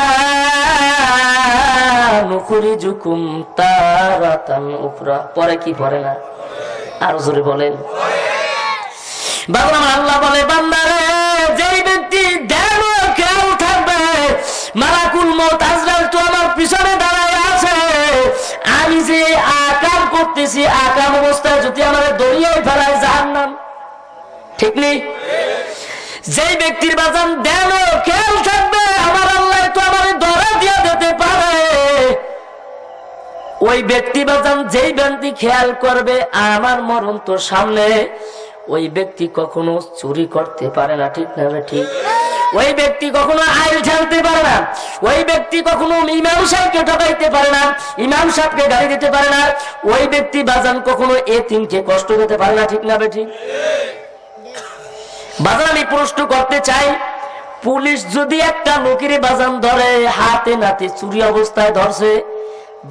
নুখরিজুকুম তারাতান উখরা। পরে কি পড়ে না? আরো জোরে বলেন। বাবা আল্লাহ বলে বান্দারে, যেই ব্যক্তি ধ্যান ও খেয়াল থাকবে, মালাকুল মউত আজরাইল তো আমার পিছনে দাঁড়ায় আছে, আমি যে আকাম করতেছি, আকাম অবস্থায় যদি আমাদের দরিয়ায় ফেলায় জাহান্নাম। ঠিক নেই? যেই ব্যক্তির বাজান ধ্যান ও খেয়াল থাকবে, আমার আল্লাহ তো আমাদের ধরা দিয়ে দিতে পারে। ওই ব্যক্তি বাজান যেই ব্যক্তি খেয়াল করবে আমার মরণ তো সামনে, ওই ব্যক্তি কখনো চুরি করতে পারে না। ঠিক না? ঠিক। ওই ব্যক্তি কখনো আইল ঠেলতে পারে না, ওই ব্যক্তি কখনো ইমাম সাহেবকে ঠকাইতে পারে না, ইমাম সাহেবকে গালি দিতে পারে না, ওই ব্যক্তি বাজান কখনো এতিমকে কষ্ট দিতে পারে না। ঠিক না? ঠিক। বাজান আমি প্রশ্ন করতে চাই, পুলিশ যদি একটা লোকের বাজান ধরে হাতে নাতে চুরি অবস্থায় ধরছে,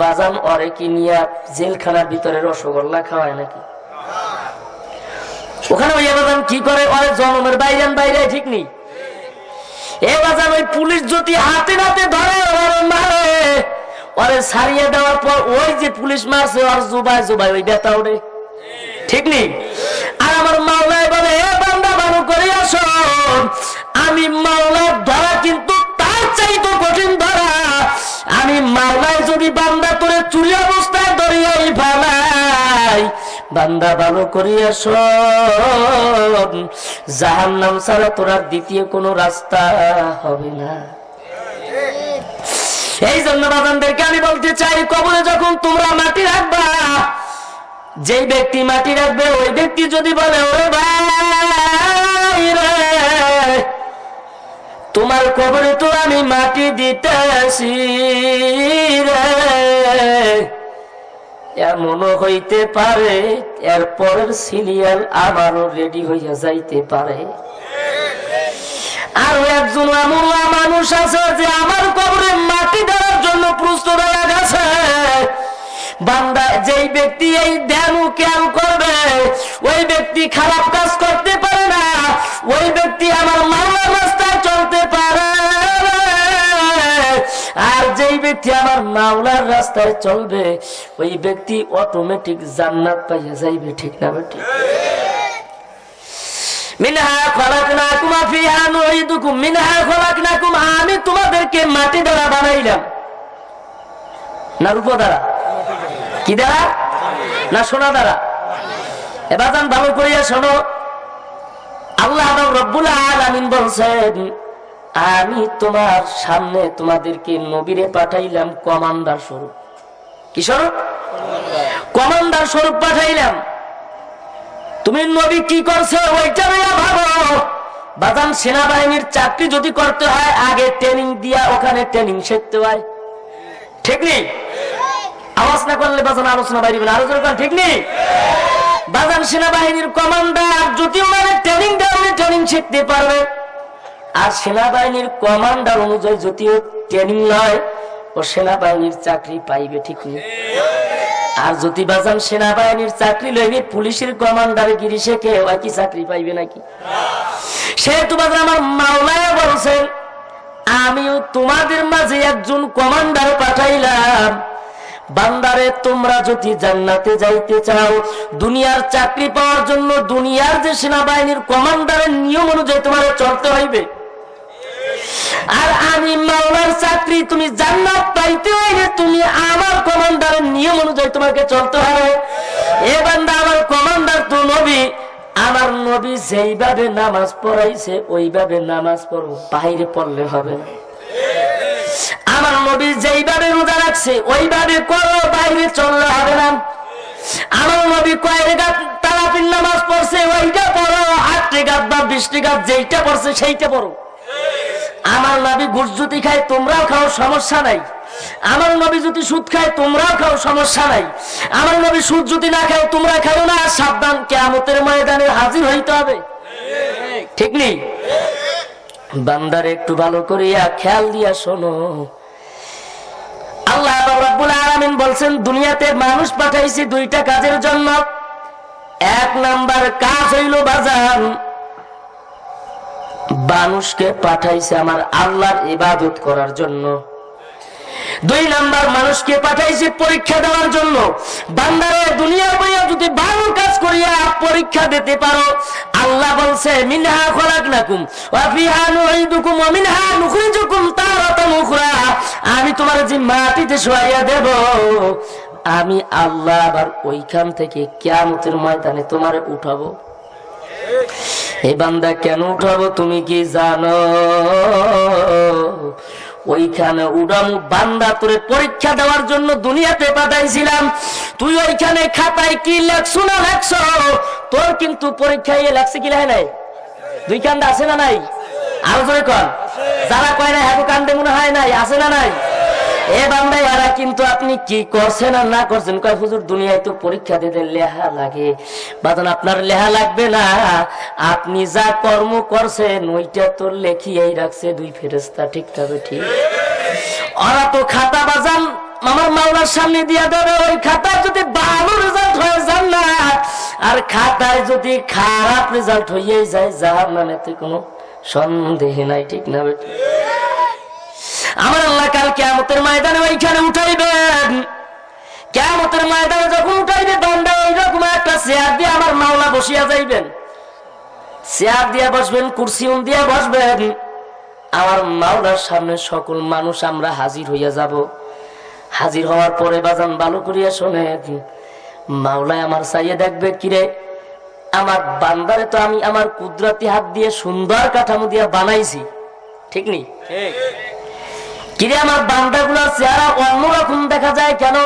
বাজান ওরে কি নিয়ে জেলখানার ভিতরে রসগোল্লা খাওয়ায় নাকি? ওখানে ওই বাজান কি করে? ওরে জনমের বাইরে বাইরে। ঠিক নেই? এ বাজান ওই পুলিশ যদি হাতে নাতে ধরে ওরে মারে, ওরে ছাড়িয়ে দেওয়ার পর ওই যে পুলিশ মারছে ওর জুবাই জুবাই ওই ব্যথা ওঠে। ঠিক নেই? আর আমার মাওলায় বলে এ বান্দা ভালো করে আসো, আমি মাওলার ধরা কিন্তু তার চাইতে কঠিন ধরা। আমি মাওলায় যদি বান্দা তোরে চুরি অবস্থায় ধরিয়াই ফেলাই, বান্দা ভালো করিয়া শোন, জাহান্নাম ছাড়া তোরা দ্বিতীয় কোনো রাস্তা হবে না। এই জন্য বাজানদেরকে আমি বলতে চাই, কবরে যখন তোমরা মাটি রাখবা, যেই ব্যক্তি মাটি রাখবে ওই ব্যক্তি যদি বলে ওরে ভাই রে, তোমার কবরে তো আমি মাটি দিতে আসি রে, এমনও হইতে পারে এর পরের সিরিয়াল আমারও রেডি হইয়া যাইতে পারে। আর একজন এমন মানুষ আছে যে আমার কবরে মাটি দেওয়ার জন্য প্রস্তুত হয়ে গেছে। বান্দা যেই ব্যক্তি এই ধ্যান খেয়াল করবে, ওই ব্যক্তি খারাপ কাজ করতে পারে না, ওই ব্যক্তি আমার মাওলার রাস্তায় চলতে পারে। আর যেই ব্যক্তি আমার মাওলার রাস্তায় চলবে, ওই ব্যক্তি অটোমেটিক জান্নাত পাইয়া যাইবে। ঠিক না? ঠিক। মিনহা খলাকনাকুম ওয়া ফিহা নুঈদুকুম, মিনহা খলাকনাকুম, আমি তোমাদেরকে মাটি দ্বারা বানাইলাম, না রূপ দ্বারা? কি দ্বারা? না সোনা দ্বারা? এবার ভালো করিয়া শোনো, আল্লাহ রব্বুল আলামিন বলছেন আমি তোমার সামনে তোমাদেরকে নবীরে পাঠাইলাম কমান্ডার স্বরূপ। কি স্বরূপ? কমান্ডার স্বরূপ পাঠাইলাম। তুমি নবী কি করছে ওইটা নিয়ে ভাবো। বাজান সেনাবাহিনীর চাকরি যদি করতে হয় আগে ট্রেনিং দিয়া ওখানে ট্রেনিং শিখতে হয়। ঠিক নেই? আওয়াজ না করলে বাজান আলোচনা বাইরে আলোচনা করেন। ঠিক নেই? বাজান সেনাবাহিনীর কমান্ডার যদি ওনারে ট্রেনিং দেওয়া ট্রেনিং শিখতে পারবে, আর সেনাবাহিনীর কমান্ডার অনুযায়ী যদিও ট্রেনিং নয় ও সেনাবাহিনীর চাকরি পাইবে। ঠিক নেই? আর যদি বাজান সেনাবাহিনীর চাকরি লইনি পুলিশের কমান্ডার গিরি শেখে ওই কি চাকরি পাইবে নাকি? সেহেতু বাজান আমার মাওলানা বলছেন আমিও তোমাদের মাঝে একজন কমান্ডার পাঠাইলাম। বান্দারে তোমরা যদি জান্নাতে যাইতে চাও, দুনিয়ার চাকরি পাওয়ার জন্য দুনিয়ার যে সেনাবাহিনীর কমান্ডারের নিয়ম অনুযায়ী তোমার চলতে হইবে। আর আমি মাওলার চাকরি তুমি জান্নাত পাইতে হইলে তুমি আমার কমান্ডারের নিয়ম অনুযায়ী তোমাকে চলতে হবে। এ বান্দা আমার কমান্ডার তো নবী আমার নবী যেইভাবে নামাজ পড়াইছে ওইভাবে নামাজ পড়ো, বাইরে পড়লে হবে না। আমার নবী যেইভাবে রোজা রাখছে ওইভাবে করো, বাইরে চললে হবে না। আমার নবী কয় রাকাত তারাবির নামাজ পড়ছে ওইটা পড়ো, 8 রাকাত বা 20 রাকাত যেইটা পড়ছে সেইটা পড়ো। আমার নবী ঘুষ যদি খায় তোমরাও খাও, সমস্যা নাই। আমার নবী যদি সুদ খায় তোমরাও খাও, সমস্যা নাই। আমার নবী সুদ যদি না খায় তোমরা খাও না, সাবধান, কিয়ামতের ময়দানে হাজির হইতে হবে। ঠিক নেই? বান্দারে একটু ভালো করিয়া খেয়াল দিয়া শোনো, আল্লাহ রাব্বুল আলামিন বলছেন দুনিয়াতে মানুষ পাঠাইছি 2টা কাজের জন্য। 1 নাম্বার কাজ হইল বাজান, মানুষকে পাঠাইছে আমার আল্লাহর ইবাদত করার জন্য। 2 নাম্বার মানুষকে পাঠাইছে পরীক্ষা দেওয়ার জন্য। বান্দারে দুনিয়ার বইয়া যদি ভালো কাজ করিয়া পরীক্ষা দিতে পারো, আল্লাহ বলছে মিনহা খলাকনাকুম ওয়া ফিহা নুঈদুকুম ওয়া মিনহা নুখরিজুকুম তারাতান উখরা। আমি তোমার যে মাটিতে শোয়াইয়া দেব, আমি আল্লাহ আবার ওইখান থেকে কিয়ামতের ময়দানে তোমারে উঠাবো। এই বান্দা কেন উঠাবো তুমি কি জানো? ওইখানে উড়ামু বান্দা তোরে পরীক্ষা দেওয়ার জন্য দুনিয়াতে পাঠাইছিলাম। তুই ওইখানে খাতায় কি লেখছো না লেখছো, তোর কিন্তু পরীক্ষায় লেখছে কি লেখে নাই? 2 কান্দা আছে না নাই? আর জোরে কর। যারা কয় না হ্যাঁ কান্দে মনে হয় নাই, আছে না নাই? এ বান্দা এরা কিন্তু আপনি কি করছেন আর না করছেন, কয় হুজুর দুনিয়ায় তো পরীক্ষা দিতে লেহা লাগে। বাদন আপনার লেহা লাগবে না, আপনি যা কর্ম করছেন ওইটা তো লেখিয়াই রাখছে 2 ফেরেশতা। ঠিক তবে ঠিক, ওরা তো খাতা বাজান আমার মাওলার সামনে দিয়া দেবে। ওই খাতায় যদি ভালো রেজাল্ট হয়ে জান্নাত, আর খাতায় যদি খারাপ রেজাল্ট হয়ে যায় জাহান্নামে, কোনো সন্দেহ নাই। ঠিক না বেটি? আমার আল্লাহ কাল কিয়ামতের ময়দানে ওইখানে উঠাইবেন। কিয়ামতের ময়দানে যখন উঠাইবে বান্দা এইরকম একটা চেয়ার দিয়ে আমার মাওলা বসিয়া যাইবেন। চেয়ার দিয়ে বসবেন, কুরসি দিয়ে বসবেন। আমার মাওলার সামনে সকল মানুষ আমরা হাজির হইয়া যাব। হাজির হওয়ার পরে বাজান ভালো করিয়া শোনেন, মাওলায় আমার চাইয়ে দেখবে, কিরে আমার বান্দারে তো আমি আমার কুদরতি হাত দিয়ে সুন্দর কাঠামো দিয়ে বানাইছি। ঠিক নেই? কিরে আমার বান্দাগুলোর চেহারা অন্যরকম দেখা যায় কেন?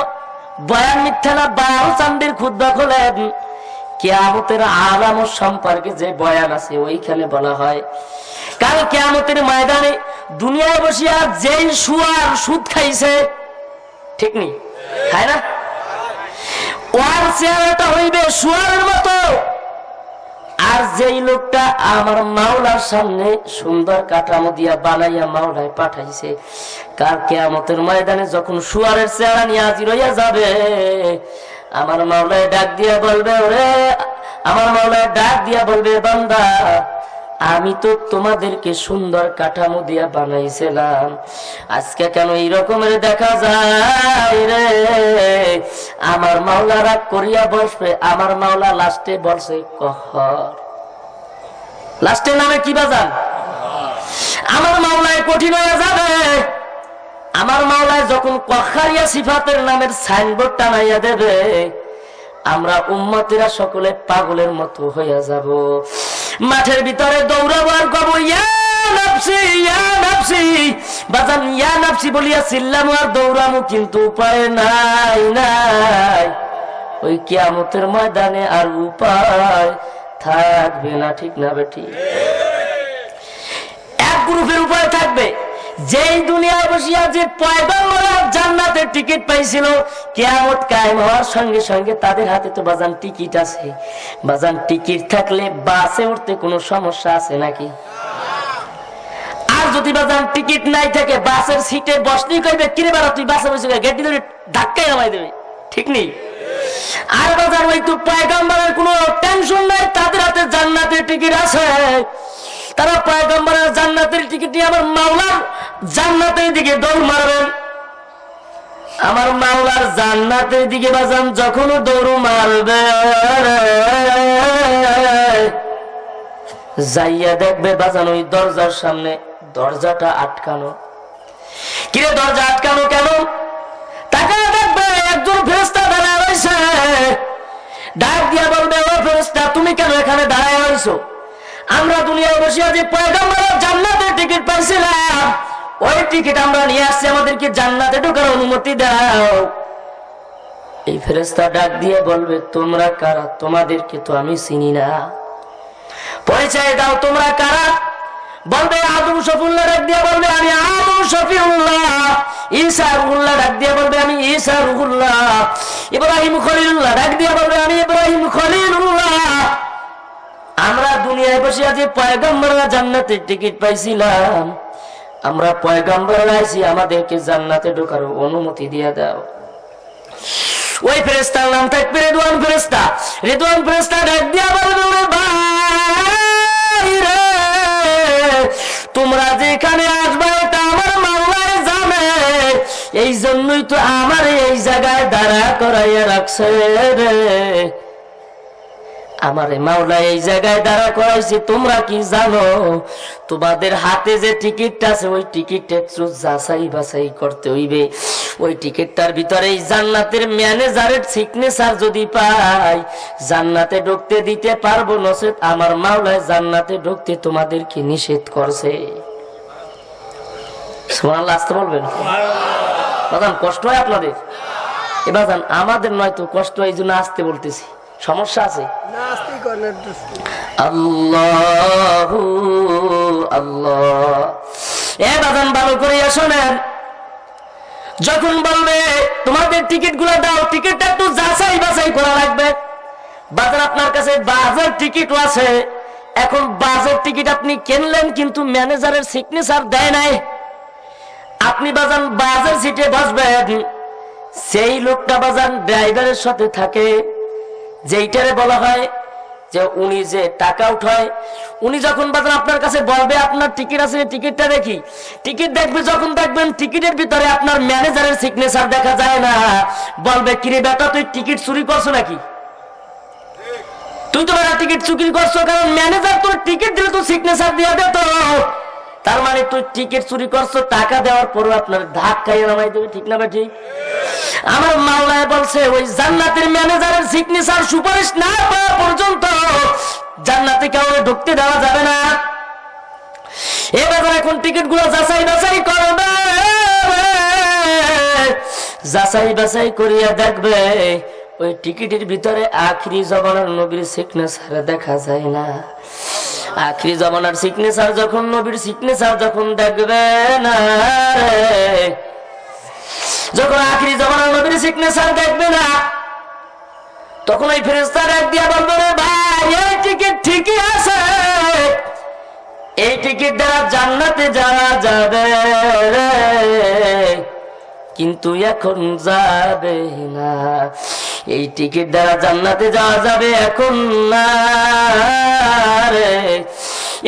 বয়ান মিথ্যা না, 12 চান্দির খুদ্া খোলেন। কিয়ামতের আলামত সম্পর্কে যে বয়ান আছে ওইখানে বলা হয়, কাল কিয়ামতের ময়দানে দুনিয়ায় বসিয়া যেই শুয়ার সুদ খাইছে, ঠিক নেই? খায় না? ওর চেহারাটা হইবে শুয়ারের মতো। আর যেই লোকটা আমার মাওলার সামনে সুন্দর কাঠামো দিয়া বানাইয়া মাওলায় পাঠাইছে, কাল কিয়ামতের ময়দানে যখন শুয়ারের চেহারা নিয়ে হাজির হইয়া যাবে, আমার মাওলায় ডাক দিয়া বলবে, ওরে আমার মাওলায় ডাক দিয়া বলবে, বান্দা আমি তো তোমাদেরকে সুন্দর কাঠামো দিয়া বানাইছিলাম, আজকে কেন এই রকমের দেখা যায় রে? আমার মাওলা রাগ করিয়া বসবে। আমার মাওলা লাস্টে বলছে কহর। লাস্টের নামে কি বাজান? আমার মাওলায় কঠিন হয়ে যাবে। আমার মাওলায় যখন কখারিয়া সিফাতের নামের সাইনবোর্ড টানাইয়া দেবে, আমরা উম্মতেরা সকলে পাগলের মতো হইয়া যাব। মাঠের ভিতরে দৌড়াবো আর কব ইয়া নাফসি ইয়া নাফসি। বাজান ইয়া নাফসি বলিয়া চিল্লামু আর দৌড়ামু, কিন্তু উপায় নাই নাই। ওই কিয়ামতের ময়দানে আর উপায় থাকবে না। ঠিক না বেটি? এক গ্রুপের উপায় থাকবে, যেই দুনিয়ায় বসিয়া যে পয়গম্বর জান্নাতের টিকিট পাইছিল, কিয়ামত কায়েম হওয়ার সঙ্গে সঙ্গে তাদের হাতে তো বাজান টিকিট আছে। বাজান টিকিট থাকলে বাসে উঠতে কোনো সমস্যা আছে নাকি? আর যদি বাজান টিকিট নাই থাকে, বাসের সিটে বসলেই কইবে, কিরে বাড়া তুই বাসে বসে গেট ধরে ধাক্কাই নামাই দেবে। ঠিক নেই? আর বাজান ওই তো পয়গম্বরের কোনো টেনশন নাই, তাদের হাতে জান্নাতের টিকিট আছে। তারা পয়গম্বরের জান্নাতের টিকিট নিয়ে আমার মাওলার জান্নাতের দিকে দৌড় মারবেন। আমার মাওলার জান্নাতের দিকে বাজান যখন দৌড় মারবে, যাইয়া দেখবে বাজান ওই দরজার সামনে দরজাটা আটকানো। কিরে দরজা আটকানো কেন? তাকে দেখবে একজন ফেরেশতা দাঁড়ায় রয়েছে। ডাক দিয়া বলবে, ও ফেরেশতা তুমি কেন এখানে দাঁড়ায় হইছো। আমরা দুনিয়ায় বসে আছি পয়গম্বরের জান্নাতের টিকিট পাইছিলাম, ওই টিকিট আমরা নিয়ে আসছি, আমাদেরকে জান্নাতে ঢোকার অনুমতি দাও। এই ফেরেশতা ডাক দিয়ে বলবে তোমরা কারা? তোমাদেরকে তো আমি চিনি না, পরিচয় দাও তোমরা কারা? বলবে আদম শফিউল্লাহ, ডাক দিয়ে বলবে আমি আদম শফিউল্লাহ। ঈসা রুহুল্লাহ ডাক দিয়ে বলবে আমি ঈসা রুহুল্লাহ। ইব্রাহিম খলিলুল্লাহ ডাক দিয়ে বলবে আমি ইব্রাহিম খলিলুল্লাহ। আমরা দুনিয়ায় বসে আছি পয়গম্বররা জান্নাতের টিকিট পাইছিলাম, আমরা পয়গম্বররা আইছি, আমাদেরকে জান্নাতে ঢোকার অনুমতি দিয়ে দাও। ওই ফেরেশতার নাম থাকবে রিদওয়ান ফেরেশতা। রিদওয়ান ফেরেশতা ডাক দিয়া বলবে ওরে ভাই রে, তোমরা যেখানে আসবে এটা আমার মাওলাই জানে, এই জন্যই তো আমার এই জায়গায় দাঁড়া করাইয়া রাখছে রে। আমারে মাওলা এই জায়গায় দাঁড়া করাইছে, তোমরা কি জানো তোমাদের হাতে যে টিকিটটা আছে ওই টিকিটটা একটু যাচাই বাছাই করতে হইবে। ওই টিকিটটার ভিতরে জান্নাতের ম্যানেজারের সিগনেচার যদি পাই জান্নাতে ঢুকতে দিতে পারবো, নচেত আমার মাওলায় জান্নাতে ঢুকতে তোমাদেরকে নিষেধ করছে। সুবহানাল্লাহ আসতে বলবেন। বাজান কষ্ট হয় আপনাদের? এবার জান আমাদের নয়তো কষ্ট, এই জন্য আসতে বলতেছি। সমস্যা আছে? আল্লাহু আল্লাহ। এ বাজান ভালো করে শোনেন, যখন বলবে তোমাদের টিকিট গুলো দাও, টিকিটটা একটু যাচাই বাছাই করা লাগবে। বাজার আপনার কাছে বাজার টিকিটও আছে, এখন বাজার টিকিট আপনি কিনলেন কিন্তু ম্যানেজারের সিগনেচার দেয় নাই, আপনি বাজান বাজার সিটে বসবেন, সেই লোকটা বাজান ড্রাইভারের সাথে থাকে, যেইটারে বলা হয় যে উনি যে টাকা উঠায়, উনি যখন বাজার আপনার কাছে বলবে আপনার টিকিট আছে, টিকিটটা দেখি, টিকিট দেখবে, যখন দেখবেন টিকিটের ভিতরে আপনার ম্যানেজারের সিগনেচার দেখা যায় না, বলবে কিরে বেটা তুই টিকিট চুরি করছো নাকি? তুই তো বেটা টিকিট চুরি করছো, কারণ ম্যানেজার তোর টিকিট দিলে তো সিগনেচার দিয়ে দে তো, তার মানে তুই টিকিট চুরি করছো, টাকা দেওয়ার পরও আপনার ধাক খাইয়ে নামাই দেবে, ঠিক না বেটি? আমার মাওলায় বলছে ওই জান্নাতের ম্যানেজারের সিগনেচার সুপারিশ না পাওয়া পর্যন্ত জান্নাতে কাউকে ঢুকতে দেওয়া যাবে না। এবার এখন টিকিট গুলো যাচাই বাছাই করবে, যাচাই বাছাই করিয়া দেখবে ওই টিকিটের ভিতরে আখিরি জমানার নবীর সিগনেচার দেখা যায় না। আখিরি জমানার সিগনেচার যখন, নবীর সিগনেচার যখন দেখবে না, যখন আখিরি জমানার নবীর সিগনেচার দেখবে না, তখন ওই ফেরেশতা ডাক দিয়া বলবে রে ভাই এই টিকিট ঠিকই আছে, এই টিকিট দ্বারা জান্নাতে যাওয়া যাবে কিন্তু এখন যাবে না, এই টিকিট দ্বারা জান্নাতে যাওয়া যাবে এখন না রে।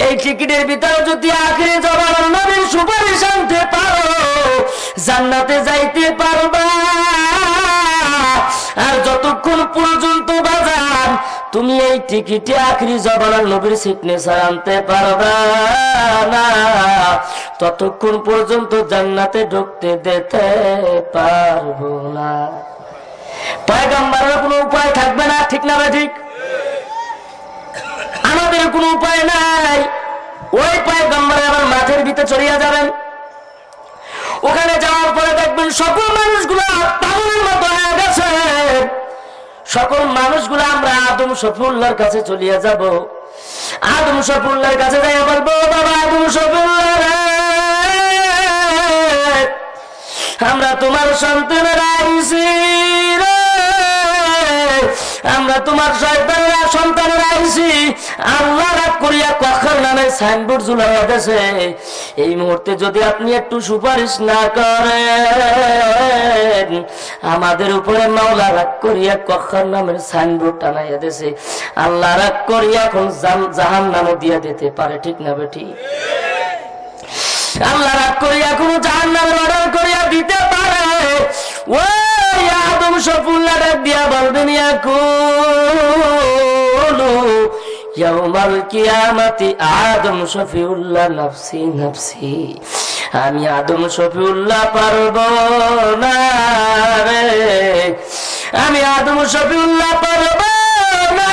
এই টিকিটের ভিতরে যদি আখিরি জমানার নবীর সুপারিশ আনতে পারো জান্নাতে যাইতে পারবা, আর যতক্ষণ পর্যন্ত বাজান তুমি এই টিকিটে আখিরি জমানার নবীর সিগনেচার আনতে পারবা না, ততক্ষণ পর্যন্ত জান্নাতে ঢুকতে দিতে পারবো না। পয়গম্বরের কোনো উপায় থাকবে না, ঠিক না? ঠিক। আমাদের কোনো উপায় নাই। ওই পয়গম্বর আবার মাঠের ভিতরে চড়িয়ে যাবেন, ওখানে যাওয়ার পরে দেখবেন সকল মানুষগুলো পাগলের মতো হয়ে গেছে। সকল মানুষগুলো আমরা আদম শফিউল্লাহর কাছে চলিয়ে যাব। আদম শফিউল্লাহর কাছে যাই বলবো বাবা আদম শফিউল্লাহ রে, আমরা তোমার সন্তানেরা আইছি রে, আমরা তোমার সন্তানেরা আইছি। আল্লাহ রাগ করিয়া কখর নামে সাইনবোর্ড ঝুলাইয়া গেছে, এই মুহূর্তে যদি আপনি একটু সুপারিশ না করেন আমাদের উপরে মাওলা রাগ করিয়া কখর নামের সাইনবোর্ড টানাইয়া দিয়েছে, আল্লাহ রাগ করিয়া এখন জাহান্নামও দিয়া দিতে পারে, ঠিক না বেটি? আল্লাহ রাগ করিয়া কোনো জাহান্নামের অর্ডার করিয়া দিতে পারে। ওই আদম শফিউল্লাহ ডাক দিয়া বলবেন ইয়াকুলু ইয়াউমাল কিয়ামাতি আদম শফিউল্লাহ নাফসি নাফসি, আমি আদম শফিউল্লাহ পারবো না রে, আমি আদম শফিউল্লাহ পারবো না,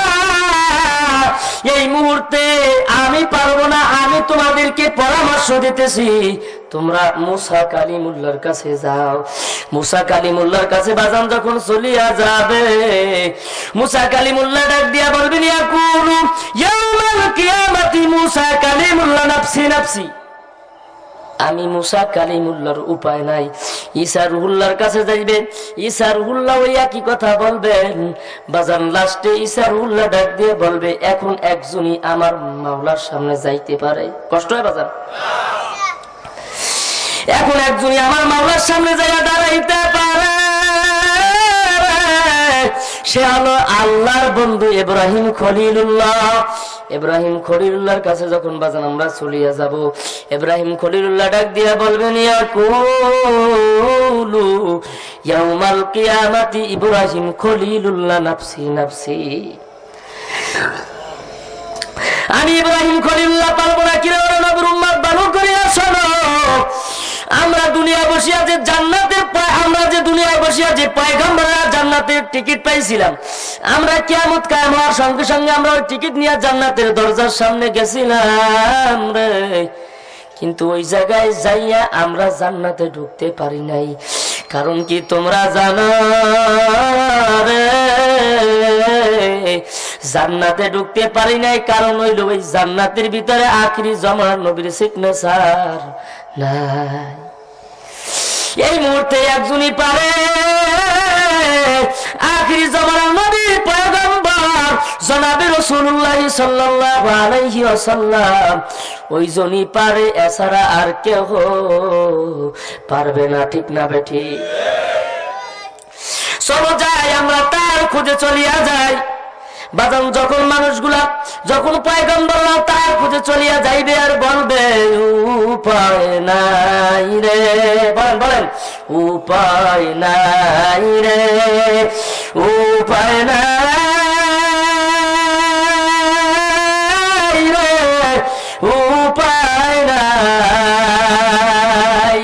এই মুহূর্তে আমি পারবো না, আমি তোমাদেরকে পরামর্শ দিতেছি, তোমরা মুসা কালিমুল্লাহর কাছে যাও। মুসা কালিমুল্লাহর কাছে বাজান যখন চলিয়া যাবে, মুসা কালিমুল্লাহ ডাক দিয়া বলবেন, ইয়াকুলু ইয়াউমাল কিয়ামাতি মুসা কালিমুল্লাহ নাফসি নাফসি। আমি মুসা কালিমুল্লাহর উপায় নাই। ঈসা রুহুল্লাহর কাছে যাইবে, ঈসা রুহুল্লাহ ওই একই কথা বলবেন। বাজান লাস্টে ঈসা রুহুল্লাহ ডাক দিয়ে বলবে, এখন একজনই আমার মাওলার সামনে যাইতে পারে। কষ্ট হয় বাজান? এখন একজনই আমার মাওলার সামনে যাইয়া দাঁড়াইতে পারে, সে হলো আল্লাহর বন্ধু ইব্রাহিম খলিলুল্লাহ। ইব্রাহিম খলিলুল্লাহর কাছে যখন বাজান আমরা চলিয়া যাব, ইব্রাহিম খলিলুল্লাহ ডাক দিয়া বলবেন, ইয়াকুলু ইয়াউমাল কিয়ামাতি ইব্রাহিম খলিলুল্লাহ নাফসি নাফসি। আমি ইব্রাহিম খলিলুল্লাহ পারবো না, কিরে ওরে নবীর উম্মত ভালো করিয়া শোনো। আমরা দুনিয়া বসিয়া যে জান্নাতের পয়গম্বররা জান্নাতের টিকিট পাইছিলাম, আমরা কিয়ামত কায়েম হওয়ার সঙ্গে সঙ্গে আমরা ওই টিকিট নিয়ে জান্নাতের দরজার সামনে গেছিলাম রে, কিন্তু ওই জায়গায় যাইয়া আমরা জান্নাতে ঢুকতে পারি নাই। কারণ কি তোমরা জানো রে, জান্নাতে ঢুকতে পারি নাই কারণ হইল ওই জান্নাতের ভিতরে আখিরি জমানার নবীর সিগনেচার নাই। এই মুহূর্তে একজনই পারে, আখিরি জমানার নবীর পয়গম্বর জনাবে রাসূলুল্লাহ সাল্লাল্লাহু আলাইহি ওয়াসাল্লাম, ওই জনই পারে, এছাড়া আর কেউ পারবে না। ঠিক না বেঠি? চলো যাই আমরা তার খুঁজে চলিয়া যাই। বাদাম যখন মানুষগুলা, যখন পয়গম্বররা তার খুঁজে চলিয়া যাইবে আর বলবে, উপায় নাই রে, বলেন বলেন, উপায় নাই রে, উপায় নাই রে, উপায় নাই,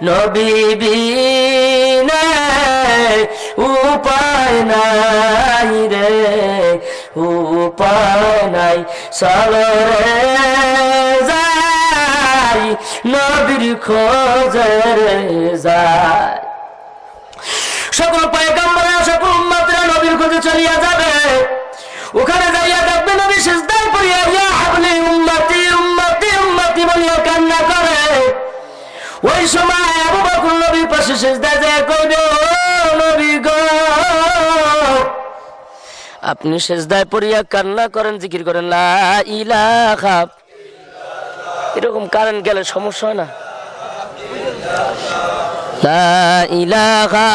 নবী বিনে উপায় নাই রে, উপায় নাই, চলো রে যাই নবীর খোঁজে যাই। সকল পয়গম্বররা, সকল উম্মতরা নবীর খোঁজে চলিয়া যাবে। ওখানে যাইয়া দেখবে নবী সিজদায় পড়িয়া ইয়া হাবলি উম্মতি উম্মতি উম্মতি বলিয়া কান্না করে। ওই সময় আবু বকর নবীর পাশে সিজদায় যায় কইবে, ও নবী গো, আপনি সিজদায় পড়িয়া কান্না করেন, জিকির করেন লা ইলাহা, এরকম কারেন্ট গেলে সমস্যা হয় না? লা ইলাহা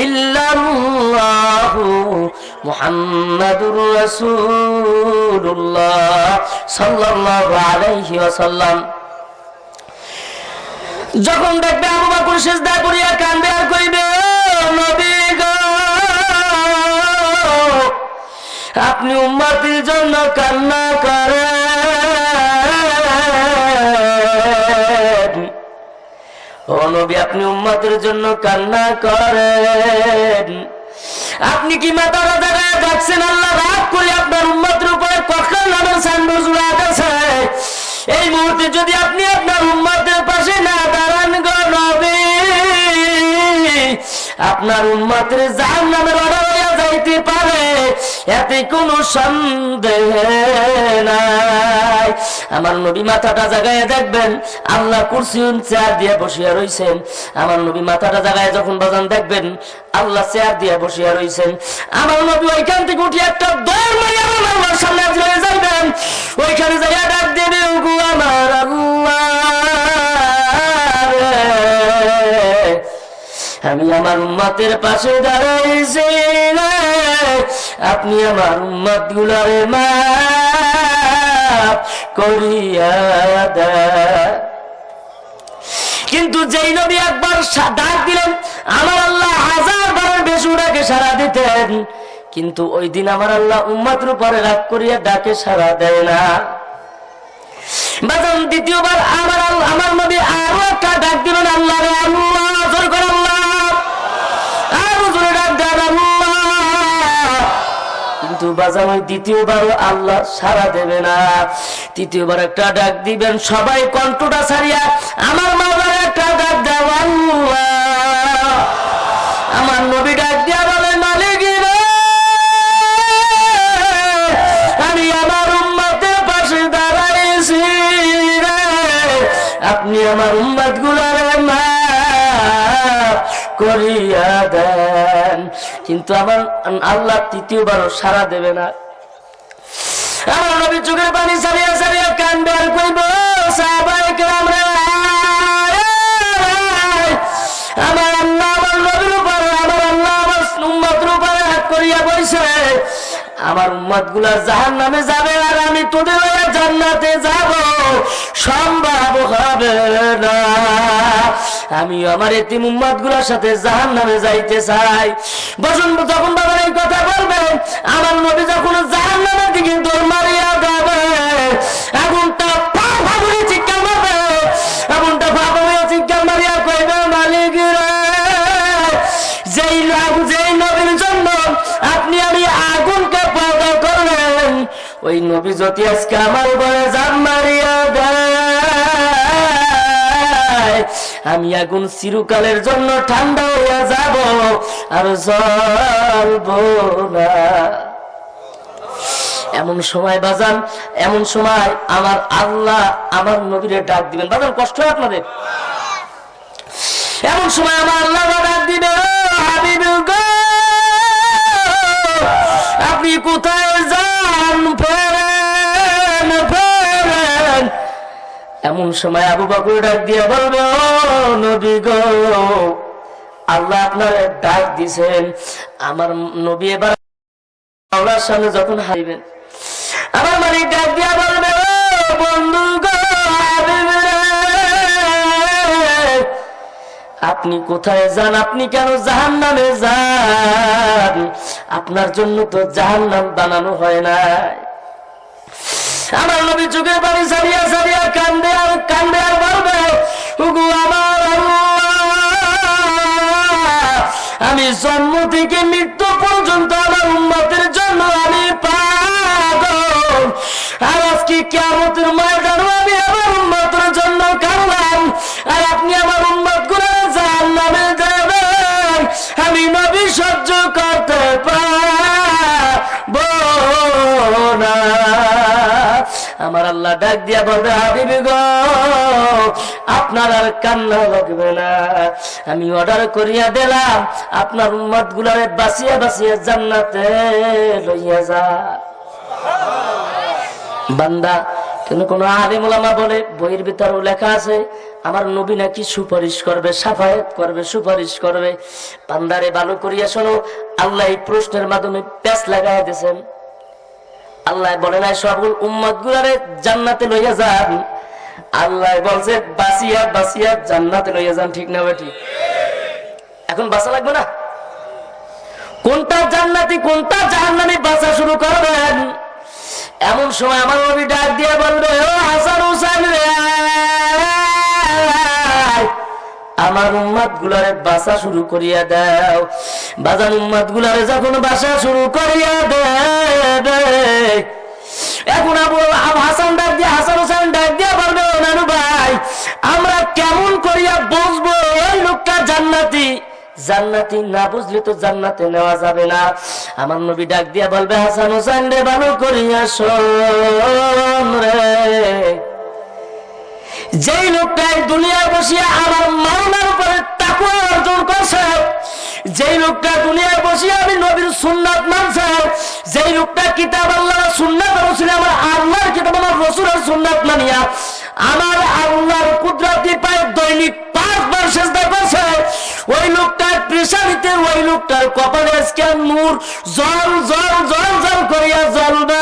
ইল্লাল্লাহু মুহাম্মাদুর রাসূলুল্লাহ সাল্লাল্লাহু আলাইহি ওয়াসাল্লাম। যখন দেখবে আবু বকর সিজদায় পড়িয়া কান্দে আর কইবে, ও নবী গো, আপনি উম্মতের জন্য কান্না করেন, ও নবী আপনি উম্মতের জন্য কান্না করেন, আপনি কি মাতারা জায়গায় যাচ্ছেন? আল্লাহ রাগ করে আপনার উম্মতের উপরে কখন নামের সাইনবোর্ড জুড়ে গেছে। এই মুহূর্তে যদি আপনি আপনার উম্মতের পাশে না দাঁড়ান গো নবী, আপনার উম্মতের জাহান্নামের অর্ডার হইয়া যাইতে পারে, এতে কোনো সন্দেহ নাই। আমার নবী মাথাটা জাগায় দেখবেন, আল্লাহ কুরসি চেয়ার দিয়ে বসিয়া রইছেন। আমার নবী মাথাটা জাগায় যখন বাজান দেখবেন, আল্লাহ চেয়ার দিয়ে বসিয়া রইছেন। আমার নবী ওইখান থেকে উঠে একটা দৌড় মারিয়া আল্লাহর সামনে হাজির যাইবেন। ওইখানে যাইয়া ডাক দেবে, ওগো আমার আল্লাহ, আমি আমার উম্মতের পাশে দাঁড়াইছি, আপনি আমার উম্মত গুলারে মাফ করিয়া দেন। কিন্তু যেই নবী একবার ডাক দিলেন, আমার আল্লাহ হাজার বারের বেশি ওনাকে সাড়া দিতেন। কিন্তু ওই দিন আমার আল্লাহ উম্মতের উপরে রাগ করিয়া ডাকে সাড়া দেয় না। বাজান দ্বিতীয়বার আমার নবী আরো একটা ডাক দিলেন, আল্লাহ রে আল্লাহ, জোরে করে আল্লাহ, আরো জোরে ডাক দেন আল্লাহ। কিন্তু বাজান ওই দ্বিতীয়বারও আল্লাহ সাড়া দেবে না। তৃতীয়বার একটা ডাক দিবেন, সবাই কণ্ঠটা ছাড়িয়া আমার মাওলার একটা ডাক দাও আল্লাহ। আমার নবী ডাক দিয়া বলে, মালিক রে, আমি আমার উম্মতের পাশে দাঁড়াইছি রে, আপনি আমার উম্মত গুলারে মাফ করিয়া দেন। কিন্তু আমার আল্লাহ তৃতীয়বারও সাড়া দেবে না। আমার নবী চোখের পানি ছাড়িয়া ছাড়িয়া কান্দে আর কইব, সাহাবায়ে কেরাম রে, আমার আল্লাহ আমার নবীর উপরে, আমার আল্লাহ আমার উম্মতের উপরে হাত করিয়া বইছে, আমার উম্মত গুলা জাহান্নামে যাবে আর আমি তোদের জান্নাতে যাব, সম্ভব হবে না। আমি আমার এতিম উম্মত গুলার সাথে জাহান্নামে যাইতে চাই। বসুন, যখন বাবা এই কথা বলবেন, আমার নবী যখন জাহান্নামের দিকে দৌড় মারিয়া যাবে, আগুনটা ফা ফা করে চিৎকার মারবে, আগুনটা ফা ফা করে চিৎকার মারিয়া কইবে, মালিক রে, যেই নবীর জন্য আপনি আমি আগুনকে পয়দা করলেন, ওই নবী যদি আজকে আমার উপরে জান মারিয়া দেয়, আমি আগুন চিরকালের জন্য ঠান্ডা হইয়া যাব আর জ্বলবো না। এমন সময় বাজান, এমন সময় আমার আল্লাহ আমার নবীরে ডাক দিবেন। বাজান কষ্ট হয় আপনাদের? এমন সময় আমার আল্লাহ ডাক দিবে, হাবিব গো, আপনি কোথায় যান, ফেরেন ফেরেন। এমন সময় আবু বকর ডাক দিয়ে বলবে, ও নবী গো, আল্লাহ আপনার ডাক দিছেন। আমার নবী এবার আল্লাহর সামনে যখন হারিবেন, আমার মালিক ডাক দিয়া বলবে, ও বন্ধু গো, আপনি কোথায় যান, আপনি কেন জাহান্নামে যান? আপনার জন্য তো জাহান্নাম বানানো হয় না। আমার নবী চোখের পানি ছাড়িয়া ছাড়িয়া কান্দে আর কান্দে আর বলবে, ওগো আমার আল্লাহ, আমি জন্ম থেকে মৃত্যু পর্যন্ত আমার উম্মতের জন্য আমি পাগল, আর আজকে কিয়ামতের ময়দানে আমি আমার উম্মতের জন্য কাঁদলাম, আর আপনি আমার উম্মত গুলো জাহান্নামে যাবেন, আমি নবী সহ্য করতে পারবো না। আমার আল্লাহ ডাক দিয়া বলবে, হাবিব গো, আপনার আর কান্না লাগবে না, আমি অর্ডার করিয়া দিলাম, আপনার উম্মত গুলারে বাঁচিয়া বাঁচিয়া জান্নাতে লইয়া যা। বান্দা, কোন আলেম ওলামা বলে, বইয়ের ভিতরেও লেখা আছে, আমার নবী নাকি সুপারিশ করবে, সাফায়াত করবে, সুপারিশ করবে। বান্দারে ভালো করিয়া শোনো, আল্লাহ এই প্রশ্নের মাধ্যমে প্যাঁচ লাগাইয়া দিয়েছেন। আল্লাহ বলে নাই সকল উম্মত গুলারে জান্নাতে লইয়া যান, আল্লাহ বলছে বাঁচিয়া বাঁচিয়া জান্নাতে লইয়া যান। ঠিক না বেটি? এখন বাঁচা লাগবে না, কোনটা জান্নাতি কোনটা জাহান্নামী বাঁচা শুরু করবেন। এমন সময় আমার নবী ডাক দিয়ে বলবে, ও হাসান হুসাইন রে, আমার উম্মত গুলারে বাঁচা শুরু করিয়া দাও। বাজান উম্মত গুলারে যখন বাঁচা শুরু করিয়া দেবে, এখন হাসান ডাক দিয়ে, হাসান হুসাইন ডাক দিয়ে বলবে, ও নানু ভাই, আমরা কেমন করিয়া বুঝবো এই লোকটা জান্নাতি? জান্নাতি না বুঝলে তো জান্নাতে নেওয়া যাবে না। আমার নবী ডাক দিয়া বলবে, হাসান হুসাইন রে, ভালো করিয়া শোন রে, যেই লোকটা দুনিয়ায় বসিয়া আমার মাওলার উপরে তাকওয়া অর্জন করছে, যেই লোকটা দুনিয়ায় বসিয়া আমি নবীর সুন্নাত মানছে, যেই লোকটা কিতাব আল্লাহ সুন্নাত রাসূল, আমার আল্লাহর কিতাব আমার রাসূলের সুন্নাত মানিয়া আমার আল্লাহর কুদরতি পায় দৈনিক 5 বার সিজদা করছে, ওই লোকটার প্রেসারিতে, ওই লোকটার কপালে আজকে নূর জল জল জল জল করিয়া জ্বলবে।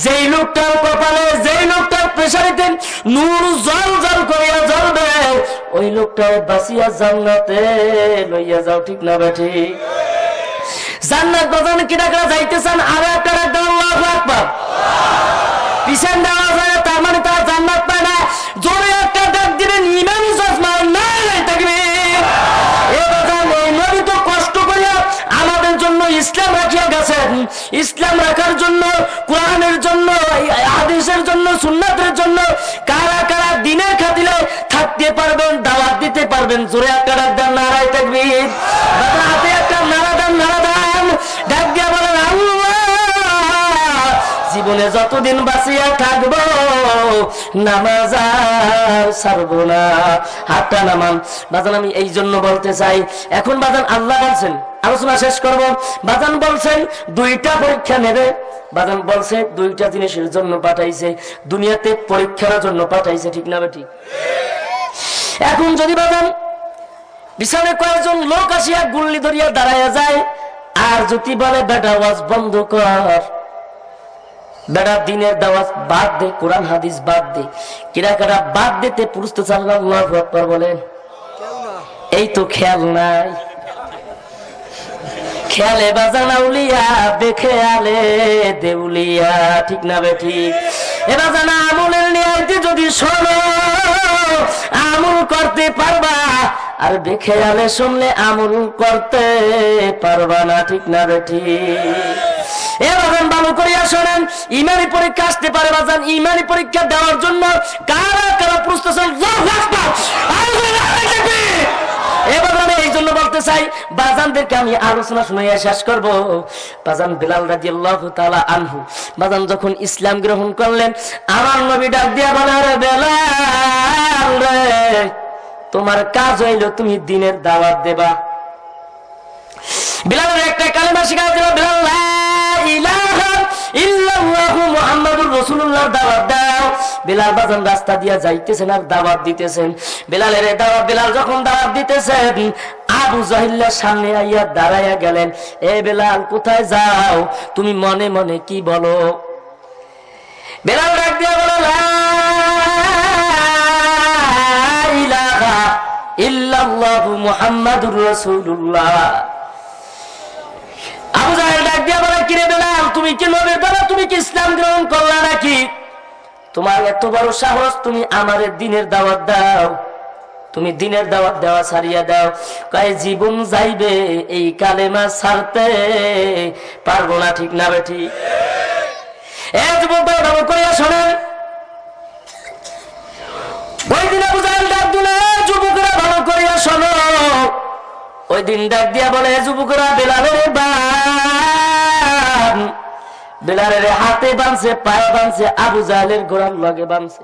যেই লোকটার কপালে, যেই লোকটার প্রেসারিতে নূর জল জল করিয়া জ্বলবে, ওই লোকটার বাঁচিয়া জান্নাতে লইয়া যাও। ঠিক না বেঠি? জান্নাত বাজান কি ডাকরা যাইতে চান? আরো একটা ডাক দাও, আল্লাহু আকবার। পিছন দেওয়া যায়, তার মানে তার জান্নাত পায় না। জোরে একটা ডাক দিবেন, ইমানি চশমা নাই থাকবে। এই নবী তো কষ্ট করিয়া আমাদের জন্য ইসলাম রাখিয়া গেছেন। ইসলাম রাখার জন্য, কোরআনের জন্য, হাদিসের জন্য, সুন্নাতের জন্য কারা কারা দিনের খাতিরে থাকতে পারবেন, দাওয়াত দিতে পারবেন? জোরে একটা ডাক দেন, নারায়ে তাকবীর। হাতে একটা নারা দেন, নারা দেন, ডাক দিয়া বলেন আল্লাহ, জীবনে যতদিন বাঁচিয়া থাকবো নামাজ আর ছাড়বো না। হাতটা নামান বাজান। আমি এই জন্য বলতে চাই, এখন বাজান আল্লাহ বলছেন, আলোচনা শেষ করব। বাজান বলছেন দুইটা পরীক্ষা নেবে। বাজান বলছে দুইটা জিনিসের জন্য পাঠাইছে, দুনিয়াতে পরীক্ষার জন্য পাঠাইছে, ঠিক না বেঠিক? এখন যদি বাজান বিছানে কয়েকজন লোক আসিয়া গুল্লি ধরিয়া দাঁড়াইয়া যায়, আর যদি বলে বেটা ওয়াজ বন্ধ কর, বেটা দিনের দাওয়াত বাদ দে, কোরআন হাদিস বাদ দে, কিরা কারা বাদ দিতে পুরুষ তো চাল্লাহ আল্লাহু আকবার বলেন। এই তো খেয়াল নাই, খেয়ালে বাজান আউলিয়া, বেখেয়ালে দেউলিয়া, ঠিক না বেঠিক? এবার জানা আমলের নিয়তি যদি শোনো আমল করতে পারবা, আর বেখেয়ালে শুনলে আমল করতে পারবা না, ঠিক না বেঠিক? এবার ভালো করিয়া শোনেন, ইমানি পরীক্ষা আসতে পারে বাজান। ইমানি পরীক্ষা দেওয়ার জন্য কারা কারা প্রস্তুত আছেন? এবার আমি এই জন্য বলতে চাই, বাজানদেরকে আমি আলোচনা শুনাইয়া শেষ করব। বাজান বিলাল রাদিয়াল্লাহু তাআলা আনহু বাজান যখন ইসলাম গ্রহণ করলেন, আমার নবী ডাক দিয়া বলে, আরে বিলাল রে, তোমার কাজ হইল তুমি দিনের দাওয়াত দেবা। বিলালের একটা কালেমা শিখাই দিল, বিলাল লা ইলাহা ইল্লাল্লাহু মুহাম্মাদুর রাসূলুল্লাহ দাওয়াত দাও। বিলাল বাজান রাস্তা দিয়া যাইতেছেন আর দাওয়াত দিতেছেন। বিলালের দাওয়াত, বিলাল যখন দাওয়াত দিতেছেন, আবু জাহিল্লার সামনে আইয়া দাঁড়াইয়া গেলেন। এ বিলাল, কোথায় যাও? তুমি মনে মনে কি বলো? বিলাল ডাক দিয়া বলে, লা ইলাহা ইল্লাল্লাহু মুহাম্মাদুর রাসূলুল্লাহ। আবু জাহেল ডাক দিয়া বলে, কিরে বিলাল, তুমি কি নবীর দ্বারা তুমি কি ইসলাম গ্রহণ করলা নাকি? তোমার এত বড় সাহস, তুমি আমারে দিনের দাওয়াত দাও। তুমি দিনের দাওয়াত দেওয়া ছাড়িয়া দাও। কয় জীবন যাইবে এই কালেমা ছাড়তে পারবো না, ঠিক না বেঠি? এ যুবক ভালো করিয়া শোনেন, ওই দিন আবু জাহেল ডাক দিলে, যুবকরা ভালো করিয়া শোনো। ওই দিন ডাক দিয়া বলে, যুবকরা বিলালের বান, বিলালের হাতে বাঁধছে, পায়ে বাঁধছে, আবু জাহেলের গোড়ার লগে বাঁধছে।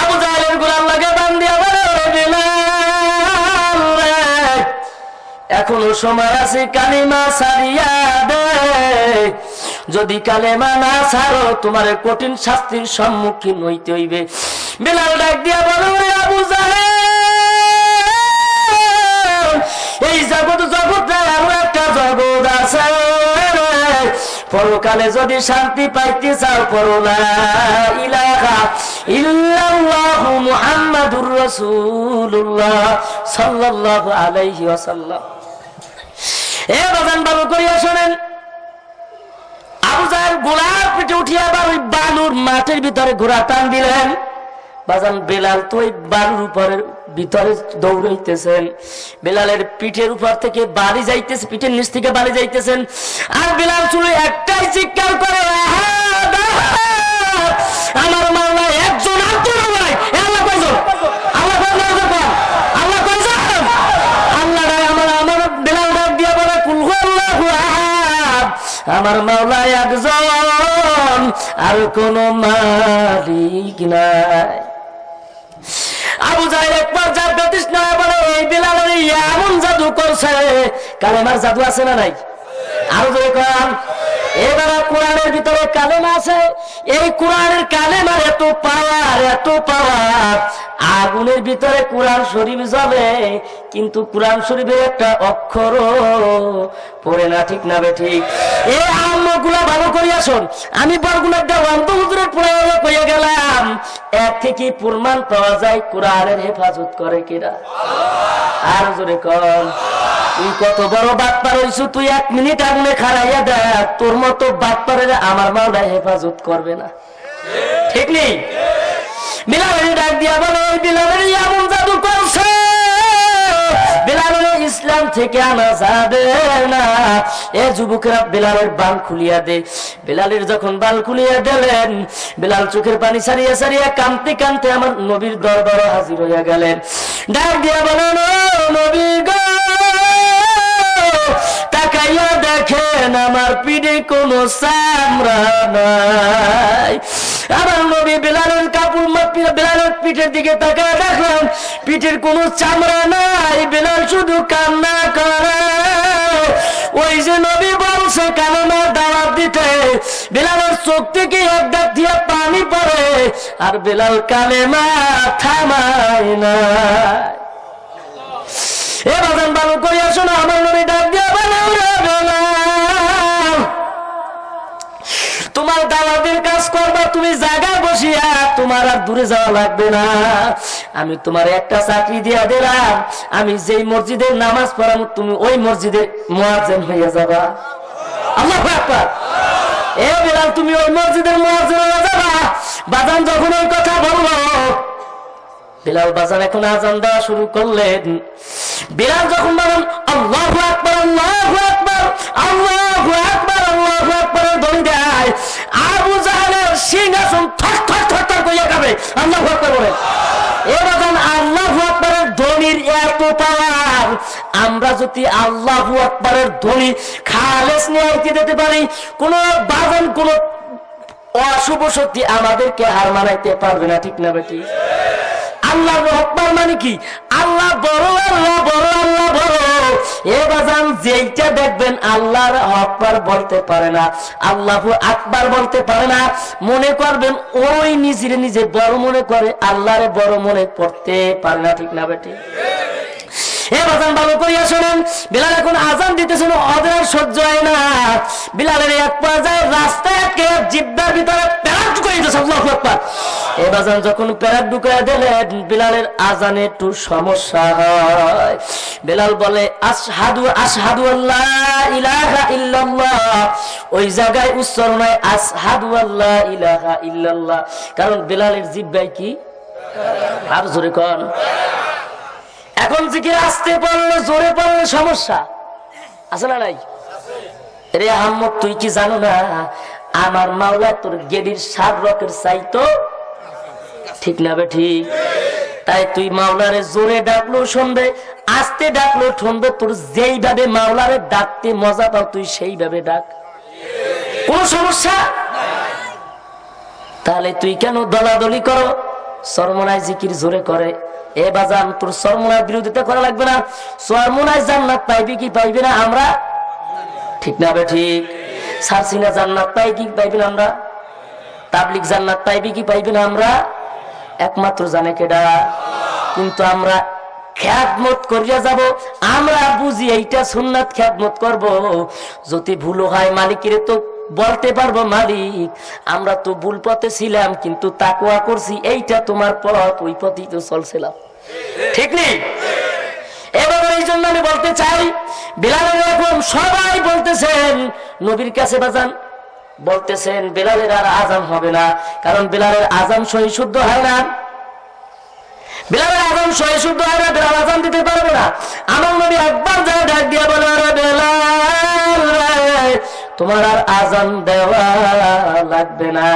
আবু জাহেলের গোড়ার লগে বান দিয়া বলে, বিলাল এখনো সময় আছে, কালিমা ছাড়িয়া দে। যদি কালেমা না ছাড়ো তোমার কঠিন শাস্তির সম্মুখীন হইতে হইবে। বিলাল ডাক দিয়া বলে, আবু জাহেল, এই জগৎ আরো একটা জগৎ আছে, পরকালে যদি শান্তি পাইতে চাও, পড়ো লা ইলাহা ইল্লাল্লাহু মুহাম্মাদুর রাসূলুল্লাহ সাল্লাল্লাহু আলাইহি ওয়াসাল্লাম। এ বাজান ভালো করিয়া শোনেন, আবু জাহেল গোলার পিঠে উঠিয়া আবার ওই বালুর মাঠের ভিতরে ঘোড়া টান দিলেন। বাজান বেলাল তো ওই বালুর উপরের ভিতরে দৌড়াইতেছেন। বেলালের পিঠের উপর থেকে বাড়ি যাইতেছে, পিঠের নিচ থেকে বাড়ি যাইতেছেন। আর বেলাল শুনে একটাই চিৎকার করে, আমার মাওলা একজন, আর কোনো নাই। আল্লাহ কয়জন? আল্লাহ কয়জন? আল্লাহ কয়জন? আল্লাহ আমার বেলাল ডাক দিয়া বলে, কুল হুয়াল্লাহু আহাদ, আমার মাওলা একজন, আর কোনো মালিক নাই। আবু জাহেল একবার যার প্রতিষ্ঠা বলে, এই বিলালের এমন জাদু করছে। কালেমার জাদু আছে না নাই? আরো জোরে কোরআন। এবার কোরআনের ভিতরে কালেমা আছে। এই কোরআনের কালেমার এত পাওয়ার, এত পাওয়ার, আগুনের ভিতরে কোরআন শরীফ জ্বলে, কিন্তু কোরআন শরীফের একটা অক্ষর পড়ে না, ঠিক না বেঠিক? এই আমগুলা ভালো করিয়া শোন। আমি বরগুনার দেওয়ান হুজুরের পড়ে কইয়া গেলাম, এর থেকে প্রমাণ পাওয়া যায় কোরআনের হেফাজত করে কিনা। আর জোরে কোন তুই কত বড় বাটপার হইছু, তুই 1 মিনিট আগুনে খাড়াইয়া দেখ, তোর মতো বাটপারের আমার মাওলা হেফাজত করবে না। ঠিক নেই? বিলালের ডাক দিয়া বলে, ওই বিলালের এমন জাদু করছে, বিলালের ইসলাম থেকে আনা যাবে না। এ যুবকেরা বিলালের বাল খুলিয়া দে। বিলালের যখন বাল খুলিয়া দিলেন, বিলাল চোখের পানি সারিয়া সারিয়া কাঁদতে কাঁদতে আমার নবীর দরবারে হাজির হইয়া গেলেন। ডাক দিয়া বলেন, ও নবী গো, তাকাইয়া দেখেন আমার পিঠে কোনো চামড়া নাই। আমার নবী বিলালের কাপড় বিলালের পিঠের দিকে তাকায় দেখলাম পিঠের কোনো চামড়া নাই। বিলাল শুধু কান্না করে। ওই যে নবী বলছে কালেমার দাওয়াত দিতে, বিলালের চোখ থেকে এক দাগ দিয়ে পানি পড়ে, আর বিলাল কালেমা থামায় না। এ বাজান ভালো করিয়া শোনো, আমার নবী ডাক দিয়া বলে, তোমার দাওয়াতের কাজ করবা তুমি জায়গায় বসিয়া, তোমার আর দূরে যাওয়া লাগবে না। আমি তোমার একটা চাকরি দিয়া দিলাম, আমি যেই মসজিদের নামাজ পড়াবো তুমি ওই মসজিদের মুয়াজ্জিন হইয়া যাবা। আল্লাহু আকবার। এ বিলাল, তুমি ওই মসজিদের মুয়াজ্জিন হইয়া যাবা। বাজান যখন ওই কথা বললো, বিলাল বাজান এখন আজান দেওয়া শুরু করলেন। বিলাল যখন বলেন আল্লাহু আকবার, আল্লাহু আকবার, আল্লাহু আকবার, আল্লাহু আকবার ধ্বনি দেয়, আবু জাহেলের সিংহাসন থর থর থর থর করিয়া কাঁপে। আল্লাহু আকবার বলেন। এ বাজান, আল্লাহু আকবারের ধ্বনির এত পাওয়ার, আমরা যদি আল্লাহু আকবারের ধ্বনি খালেস নিয়ে দিতে পারি, কোন বাজান কোন অশুভ শক্তি আমাদেরকে হার মানাইতে পারবে না। ঠিক না বেটি? আল্লাহু আকবার মানে কি? আল্লাহ বড়, আল্লাহ বড়, আল্লাহ বড়। এ বাজান, যেইটা দেখবেন আল্লাহর আকবার বলতে পারে না, আল্লাহু আকবার বলতে পারে না, মনে করবেন ওই নিজের নিজে বড় মনে করে, আল্লাহরে বড় মনে করতে পারে না। ঠিক না বেটি? এ বাজান ভালো করিয়া শোনেন, বিলাল এখন আজান দিতেছেন, ওদের সহ্য হয় না। বিলালের এক পর্যায়ে রাস্তায় জিব্বার ভিতরে প্যারাক ঢুকাই দিতেছে। আল্লাহু আকবার। এ বাজান যখন প্যারাক ঢুকাই দিলেন, বিলালের আজানে একটু সমস্যা হয়। বিলাল বলে আশহাদু আশহাদু আল্লা ইলাহা ইল্লাল্লাহ, ওই জায়গায় উচ্চারণ হয় আশহাদু আল্লা ইলাহা ইল্লাল্লাহ, কারণ বিলালের জিব্বায় কি? আর জোরে কোন। এখন জিকির আসতে পড়লে জোরে পড়লে সমস্যা আছে না নাই? রে আহম্মদ, তুই কি জানো না আমার মাওলা তোর গেডির 7 রকের চাইতো? ঠিক না বে ঠিক? তাই তুই মাওলারে জোরে ডাকলো শুনবে, আস্তে ডাকলো শুনবে, তোর যেইভাবে মাওলারে ডাকতে মজা পাও তুই সেইভাবে ডাক, কোন সমস্যা। তাহলে তুই কেন দলাদলি করো? সরমনায় জিকির জোরে করে। এ বাজান, তোর সরমনার বিরোধিতা করা লাগবে না। সরমনায় জান্নাত পাইবি কি পাইবি না আমরা? ঠিক না বে ঠিক? সারসিনা জান্নাত পাই কি পাইবি না আমরা? তাবলিগ জান্নাত পাইবি কি পাইবি না আমরা? একমাত্র জানে কেডা। কিন্তু আমরা খিয়ামত করিয়া যাব, আমরা বুঝি এইটা সুন্নাত, খিয়ামত করব। যদি ভুল হয় মালিকের তো বলতে পারবো, মালিক আমরা তো ভুল পথে ছিলাম, কিন্তু তাকওয়া করছি, এইটা তোমার পথ, ওই পথেই তো চলছিলাম। ঠিক নেই? এবার এই জন্য আমি বলতে চাই, বিলালের এখন সবাই বলতেছেন নবীর কাছে বাজান, বলতেছেন বিলালের আর আজান হবে না, কারণ বিলালের আজান সহি শুদ্ধ হয় না। বিলালের আজান সহি শুদ্ধ হয় না, বিলাল আজান দিতে পারবে না। আমার নবী একবার যায় ডাক দিয়ে বলে, আরে বিলাল, তোমার আর আজান দেওয়া লাগবে না।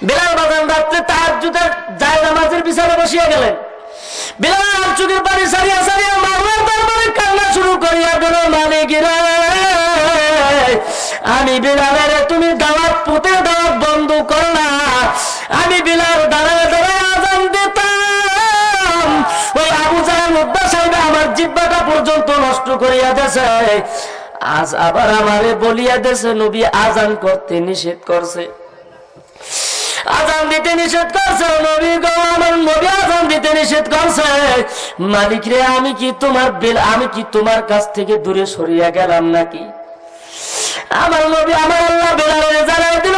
বিলাল বাজান রাত্রে তাহাজ্জুদের যায় নামাজের বিছানায় বসিয়া গেলেন। বিলাল চোখের পানি সারিয়া সারিয়া মাওলার দরবারে কান্না শুরু করিয়া দিল, মালিক রে, আমি বিলালের তুমি দাওয়াত পুঁতে দাওয়াত বন্ধ করো না। আমি বিলাল দাঁড়ায় দাঁড়ায় আজান দিতাম, ওই আবু জাহেল মুদ্দা সাহেব আমার জিহ্বাটা পর্যন্ত নষ্ট করিয়া দিয়েছে। আজ আবার আমারে বলিয়া দিয়েছে নবী আজান করতে নিষেধ করছে, আজান দিতে নিষেধ করছে। নবী গো, আমার নবী আজান দিতে নিষেধ করছে। মালিক রে, আমি কি তোমার কাছ থেকে দূরে সরিয়া গেলাম নাকি? আমার নবী, আমার আল্লাহ বিলালের জানাই দিল,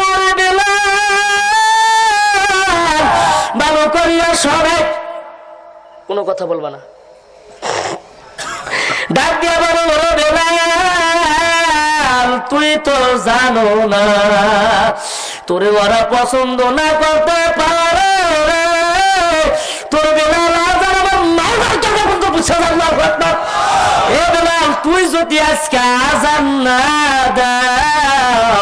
ভালো করিয়া সবাই কোনো কথা বলবা না। ডাক দিয়া বলো, ও বেলাল, তুই তো জানো না তোরে ওরা পছন্দ না করতে পারে। তোর বেলাল আজান আমার মাওলার কথা বলতে বুঝছে না। আল্লাহু আকবার। এ বেলাল, তুই যদি আজকে আজান না দাও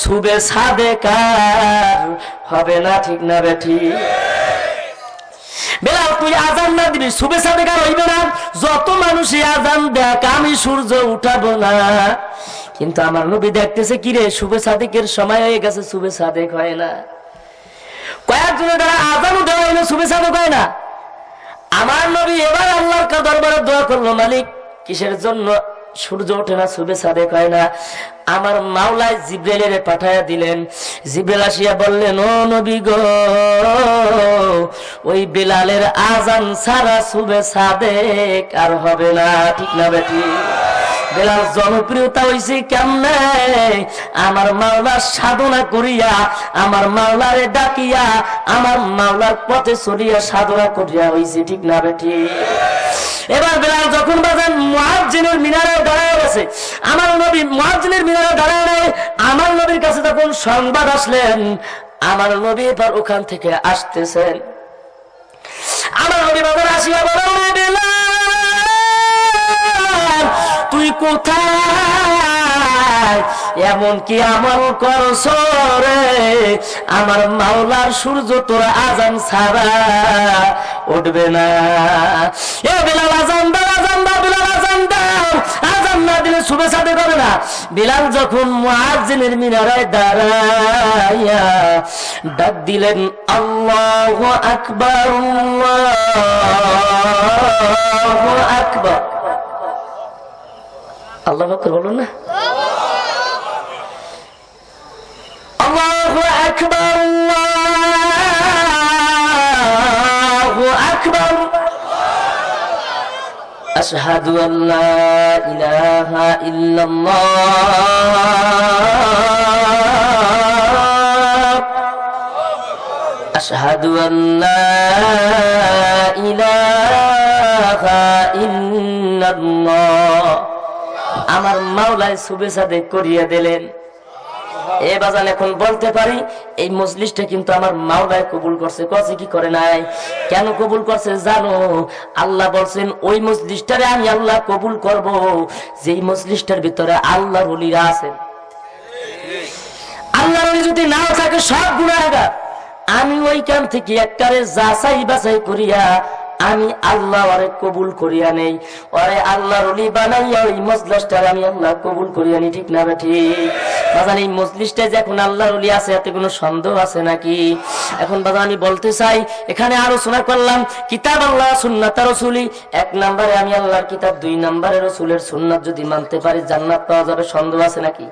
সুবে সাদেকার হবে না, ঠিক না বেঠি? বেলাল, তুই আজান না দিবি সুবে সাদেকার হইবে না। যত মানুষই আজান দেখ আমি সূর্য উঠাবো না। কিন্তু আমার নবী দেখতেছে কিরে সুবে সাদেকের সময় হয়ে গেছে, সুবে সাদেক হয় না। কয়েকজনের দ্বারা আজানও দেওয়া হইলো, সুবে সাদেক হয় না। আমার নবী এবার আল্লাহর দরবারে দোয়া করলো, মালিক কিসের জন্য সূর্য ওঠে না, সুবে সাদেক হয় না? আমার মাওলায় জিব্রাইলের পাঠায়া দিলেন। জিব্রাইল আসিয়া বললেন, ও নবী গো, ওই বেলালের আজান ছাড়া সুবে সাদেক আর হবে না, ঠিক না বেটি? বেলাল জনপ্রিয়তা হইছে কেমনে? আমার মাওলার সাধনা করিয়া, আমার মাওলারে ডাকিয়া, আমার মাওলার পথে চলিয়া সাধনা করিয়া হইছে, ঠিক না বেটি? এবার বেলাল যখন বাজান মুয়াজ্জিনের মিনারে দাঁড়ায় আছে, আমার নবী মুয়াজ্জিনের মিনারে দাঁড়ায়, আমার নবীর কাছে তখন সংবাদ আসলেন। আমার নবী এবার ওখান থেকে আসতেছেন। আমার নবী বাজার আসিয়া বলেন, বেলাল তুই কোথায়? এমন কি আমল করছ রে, আমার মাওলার সূর্য তোর আজান ছাড়া উঠবে না? এ বেলাল, আজান দাও, আজান দাও, বেলাল আজান দাও। আজান না দিলে সুবে সাদেক হবে না। বেলাল যখন মুয়াজ্জিনের মিনারে দাঁড়াইয়া ডাক দিলেন, আল্লাহু আকবার, আল্লাহু আকবার। আল্লাহু আকবার বলুন না। আল্লাহু আকবার, আল্লাহু আকবার। আশহাদু আল্লা ইলাহা ইল্লাল্লাহ, আশহাদু আল্লা ইলাহা ইল্লাল্লাহ। আমার মাওলায় সুবে সাদেক করিয়া দিলেন। এ বাজান এখন বলতে পারি এই মজলিসটা কিন্তু আমার মাওলায় কবুল করছে। কছে কি করে নাই? কেন কবুল করছে জানো? আল্লাহ বলছেন ওই মজলিসটারে আমি আল্লাহ কবুল করব যেই মজলিসটার ভিতরে আল্লাহর ওলিরা আছেন। আল্লাহর ওলি যদি নাও থাকে সব গুনাহগার, আমি ওইখান থেকে একটারে যাচাই বাছাই করিয়া আমি আল্লাহ ওরে কবুল করিয়া নেই, ওরে আল্লাহর ওলি বানাইয়া ওই মজলিসটার আমি আল্লাহ কবুল করিয়া নি, ঠিক না ঠিক? বাজান এই মজলিসটায় যে এখন আল্লাহর ওলি আছে এতে কোনো সন্দেহ আছে নাকি? এখন বাজান আমি বলতে চাই, এখানে আলোচনা করলাম কিতাব আল্লাহ সুন্নাত রাসূলি। 1 নম্বরে আমি আল্লাহর কিতাব, 2 নম্বরে রাসূলের সুন্নাত যদি মানতে পারি জান্নাত পাওয়া যাবে, সন্দেহ আছে নাকি?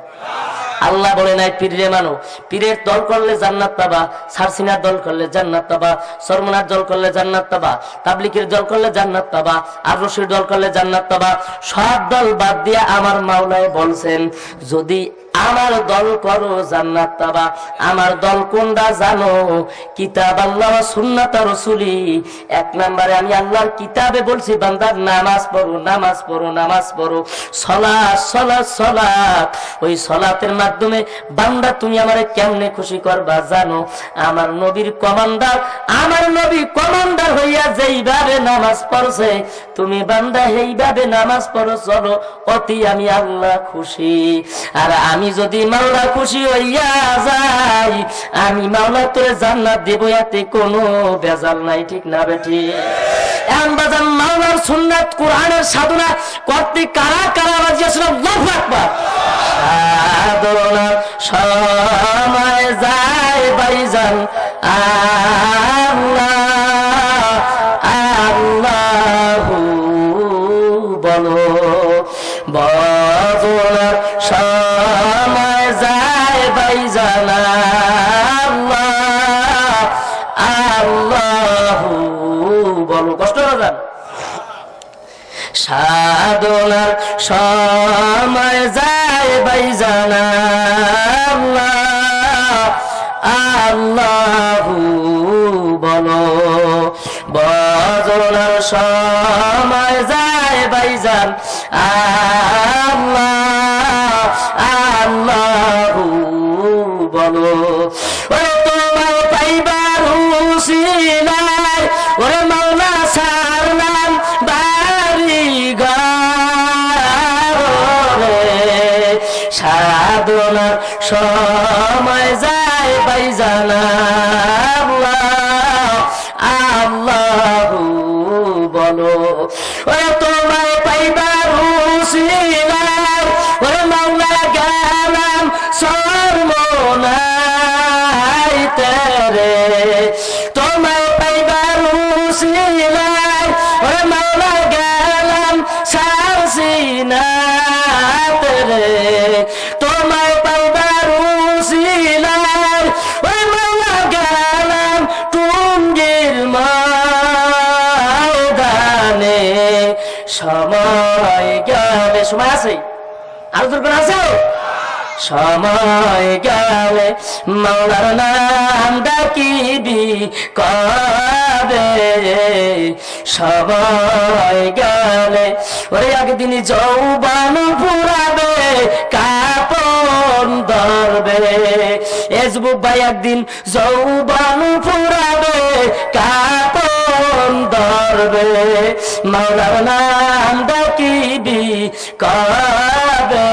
আল্লাহ বলে নাই পীরে মানো, পীরের দল করলে জান্নাত পাবা, সারসিনার দল করলে জান্নাত পাবা, সরমনার দল করলে জান্নাত পাবা, তাবলিগের দল করলে জান্নাত পাবা, আর রশির দল করলে জান্নাত পাবা। সব দল বাদ দিয়ে আমার মাওলায় বলছেন যদি আমার দল করো জান্নাত পাবা। আমার দল কোনটা জানো? কিতাব আল্লাহ সুন্নাত রাসূলি। 1 নম্বরে আমি আল্লাহর কিতাবে বলছি বান্দা নামাজ পড়ো, নামাজ পড়ো, নামাজ পড়ো, সালাত সালাত সালাত। ওই সালাতের মাধ্যমে বান্দা তুমি আমারে কেমনে খুশি করবা জানো? আমার নবীর কমান্ডার, আমার নবী কমান্ডার হইয়া যেইভাবে নামাজ পড়ছে তুমি বান্দা সেইভাবে নামাজ পড়ো, চলো, অতি আমি আল্লাহ খুশি। আর আমি যদি মাওলা খুশি হইয়া যাই আমি মাওলা তোরে জান্নাত দেব, এতে কোনো বেজাল নাই, ঠিক না বেটি? এখন বাজান মাওলার সুন্নাত কোরআনের সাধনা করতে কারা কারা রাজি আছেন? আল্লাহু আকবার। সাধনা সময় যায় ভাইজান আল্লাহ আল্লাহু বলো, বজনার সময় যায় ভাইজান আল্লাহ আল্লাহু বলো। কষ্ট না যান। সাধনার সময় যায় ভাইজান আল্লাহ আল্লাহু বলো, বজনার সময় যায় ভাইজান সাধনার সময় যায় ভাইজান আল্লাহ আল্লাহু বলো ওরে তোমায় পাইবার উসিলায় ওরে মাওলা গেলাম সর্বনাইতে রে তোমায় পাইবার উসিলায় ওরে মাওলা গেলাম সারসিনাতে রে তোমায় পাইবার উসিলায় ওরে মাওলা গেলাম টুঙ্গির ময়দানে সময় গেলে সময় আছে আরো দূর করে আছে সময় গেলে মাওলার নাম ডাকিবি কবে সময় গেলে ওরে একদিন যৌবন ফুরাবে কাপন ধরবে এ যুবক ভাই একদিন যৌবন ফুরাবে কাপন ধরবে মাওলার নাম ডাকিবি কবে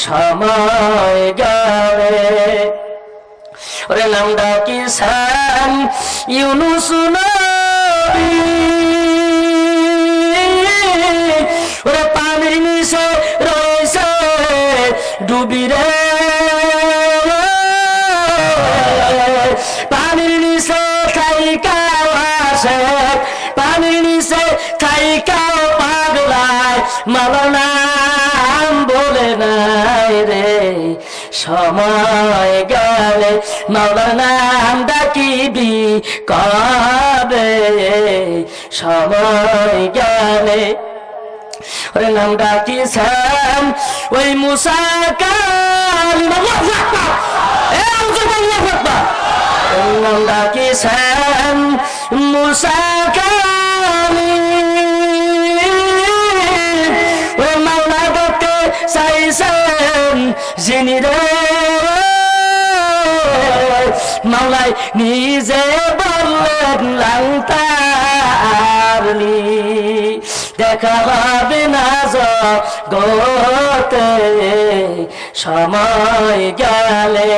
সময় গেলে ওরে নাম ডাকিছেন ইউনুস নবী ওরে পানির নিচে রয়েছে ডুবি রে পানির নিচে থাইকাও আসে পানির নিচে থাইকাও পাগলায় মালনাম বলে নাই রে সময় গেলে মাওলার নাম ডাকিবি কবে সময় গেলে ওরে নাম ডাকিছেন ওই মুসা কালিম নাম ডাকিছেন মুসা কালিম ওই মাওলা দেখতে চাইছেন যিনি রে মাওলাই নিজে বললেন লাংতারনি দেখা হবে না জগতে সময় গেলে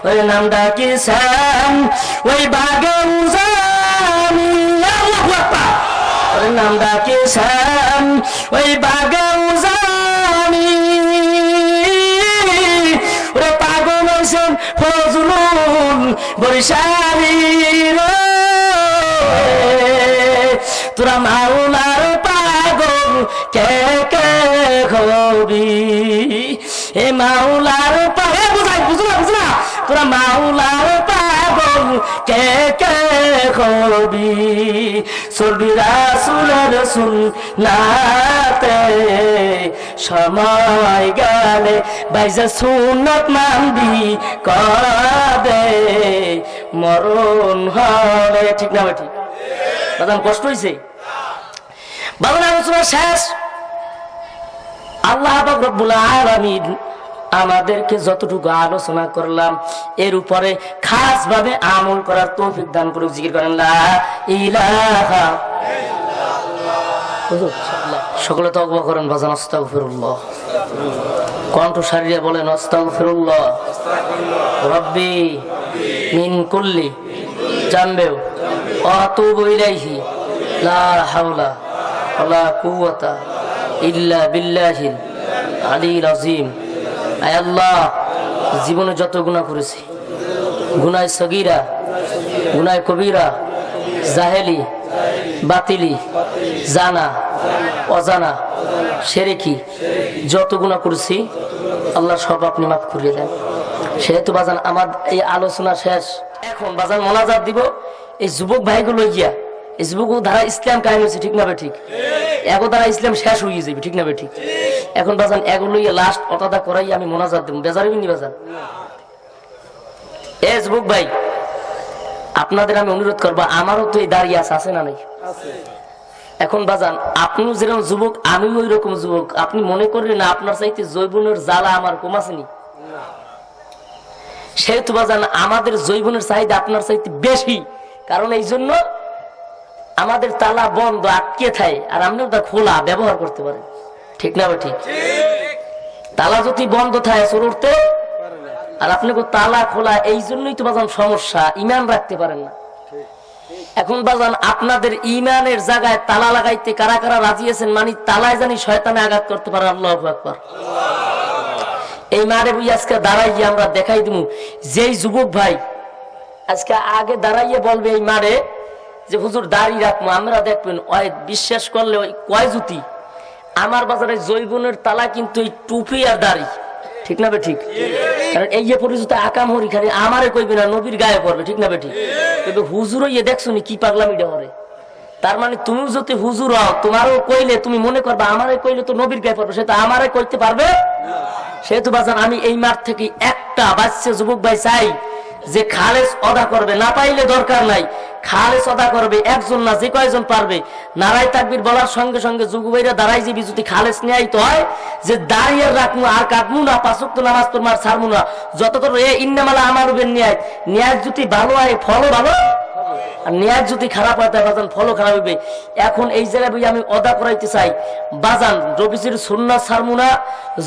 ওই নাম ডাকিছেন ওই বাগে উজানি ওই নাম ডাকিছেন ওই বাগে উজানি ওরে পাগল হয়েছেন ফজলুল বরিশালী রে তোরা মাওলার পাগল কে কে হবি এ মাওলার পাগল বুঝাই বুঝলা তোরা মাওলার পাগল কে কে হবি চলবি রাসূলের সুন্নাতে সময় গেলে বাইজা সুন্নত মানবি কবে মরণ হবে ঠিক না ঠিক বাদাম কষ্ট হয়েছে বাবার আলোচনা শেষ আল্লাহ পাক রব্বুল আলামিন আমাদেরকে যতটুকু আলোচনা করলাম এর উপরে খাস ভাবে আমল করার তৌফিক দান করুক জিকির করেন লা ইলাহা ইল্লাল্লাহ সকলে তওবা করেন বাজান আস্তাগফিরুল্লাহ কণ্ঠ সারিয়ে বলেন আস্তাগফিরুল্লাহ রব্বি মিন কুল্লি জানবেও আতুবু ইলাইহি লা হাওলা ওয়ালা কুওয়াতা ইল্লা বিল্লাহিল আলিয়্যিল আযীম আয় আল্লাহ জীবনে যত গুনাহ করেছি গুনাহ সগীরা গুনাহ কবিরা জাহেলি বাতিলি জানা অজানা শিরকি যত গুনাহ করেছি আল্লাহ সব আপনি মাফ করিয়ে দেন সেহেতু বাজান আমার এই আলোচনা শেষ এখন বাজান মোনাজাত দিব এই যুবক ভাইগুলো গিয়া এই যুবক ধারা ইসলাম কায়েম হয়েছে ঠিক না বে ঠিক এগো দ্বারা ইসলাম শেষ হয়ে যাবে ঠিক না বে ঠিক এখন বাজান এগুলো লাস্ট অতাদা করাই আমি মোনাজাত দেব বেজারিবিনি বাজান এ যুবক ভাই আপনাদের আমি অনুরোধ করবো আমারও তো এই দাঁড়িয়ে আছে না নাই এখন বাজান আপনিও যেরকম যুবক আমিও ওই রকম যুবক আপনি মনে করেন না আপনার চাইতে জৈবনের জ্বালা আমার কম আসেনি সেহেতু বাজান আমাদের জৈবনের চাহিদা আপনার চাইতে বেশি কারণ এই জন্য আমাদের তালা বন্ধ আটকে থাকে আর আপনিও তা খোলা ব্যবহার করতে পারেন ঠিক না ঠিক তালা যদি বন্ধ থাকে চোর উঠতে, আর আপনি তালা খোলা, এই জন্যই তো বাজান সমস্যা, ইমান রাখতে পারেন না। এখন বাজান আপনাদের ইমানের জায়গায় তালা লাগাইতে কারা কারা রাজি আছেন? মানে তালায় জানি শয়তানে আঘাত করতে পারে। আল্লাহু আকবার। এই মারে বুঝি আজকে দাঁড়াইয়ে আমরা দেখাই দিব, যেই যুবক ভাই আজকে আগে দাঁড়াইয়ে বলবে এই মারে যে হুজুর দাড়ি রাখবো, আমরা দেখবেন ওই বিশ্বাস করলে ওই কয় জুতি আমার বাজারে জৈবনের তালা কিন্তু এই টুপি আর দাড়ি, ঠিক না বে ঠিক? কারণ এই যে পরিচিত আকাম হরি খালি আমারে কইবে না, নবীর গায়ে পড়বে, ঠিক না বে ঠিক? কিন্তু হুজুরও ইয়ে দেখছো নি কি পাগলামিটা করে। তার মানে তুমিও যদি হুজুর হও, তোমারও কইলে তুমি মনে করবা আমারে কইলে তো নবীর গায়ে পড়বে, সে তো আমারে কইতে পারবে। সেহেতু বাজান আমি এই মাঠ থেকে একটা বাচ্চা যুবক ভাই চাই যে খালেস অদা করবে, না পাইলে দরকার নাই, খালেস অদা করবে, একজন না যে কয়জন পারবে। নারাই তাকবীর বলার সঙ্গে সঙ্গে যুবক ভাইরা দাঁড়াই যাবি, যদি খালেস নেয় তো হয় যে দাঁড়িয়ে রাখবো আর কাটবো না, পাঁচ ওয়াক্ত নামাজ তোমার ছাড়বো না, যতক্ষণ এ ইন্নামালা আমার উপর ন্যায়, ন্যায় যদি ভালো হয় ফলও ভালো, আর ন্যায় যদি খারাপ হয় তাই বাজান ফলও খারাপ হইবে। এখন এই জায়গায় বই আমি অদা করাইতে চাই বাজান, নবীজির সুন্নাত ছাড়বো না,